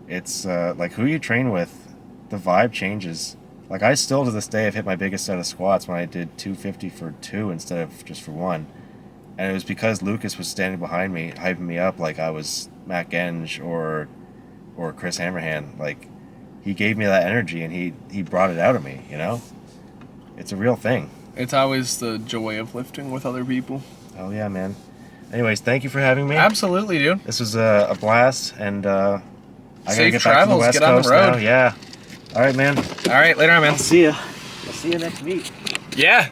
It's like who you train with, the vibe changes Like, I still to this day have hit my biggest set of squats when I did 250 for 2 instead of just for 1. And it was because Lucas was standing behind me, hyping me up like I was Matt Genge or Chris Hammerhand. Like, he gave me that energy and he brought it out of me, you know? It's a real thing. It's always the joy of lifting with other people. Oh, yeah, man. Anyways, thank you for having me. Absolutely, dude. This was a blast, and I gotta Safe get travels. back to the West Get on the Coast road. now. Yeah. All right, man. All right, later on, man. See ya. I'll see you next week. Yeah.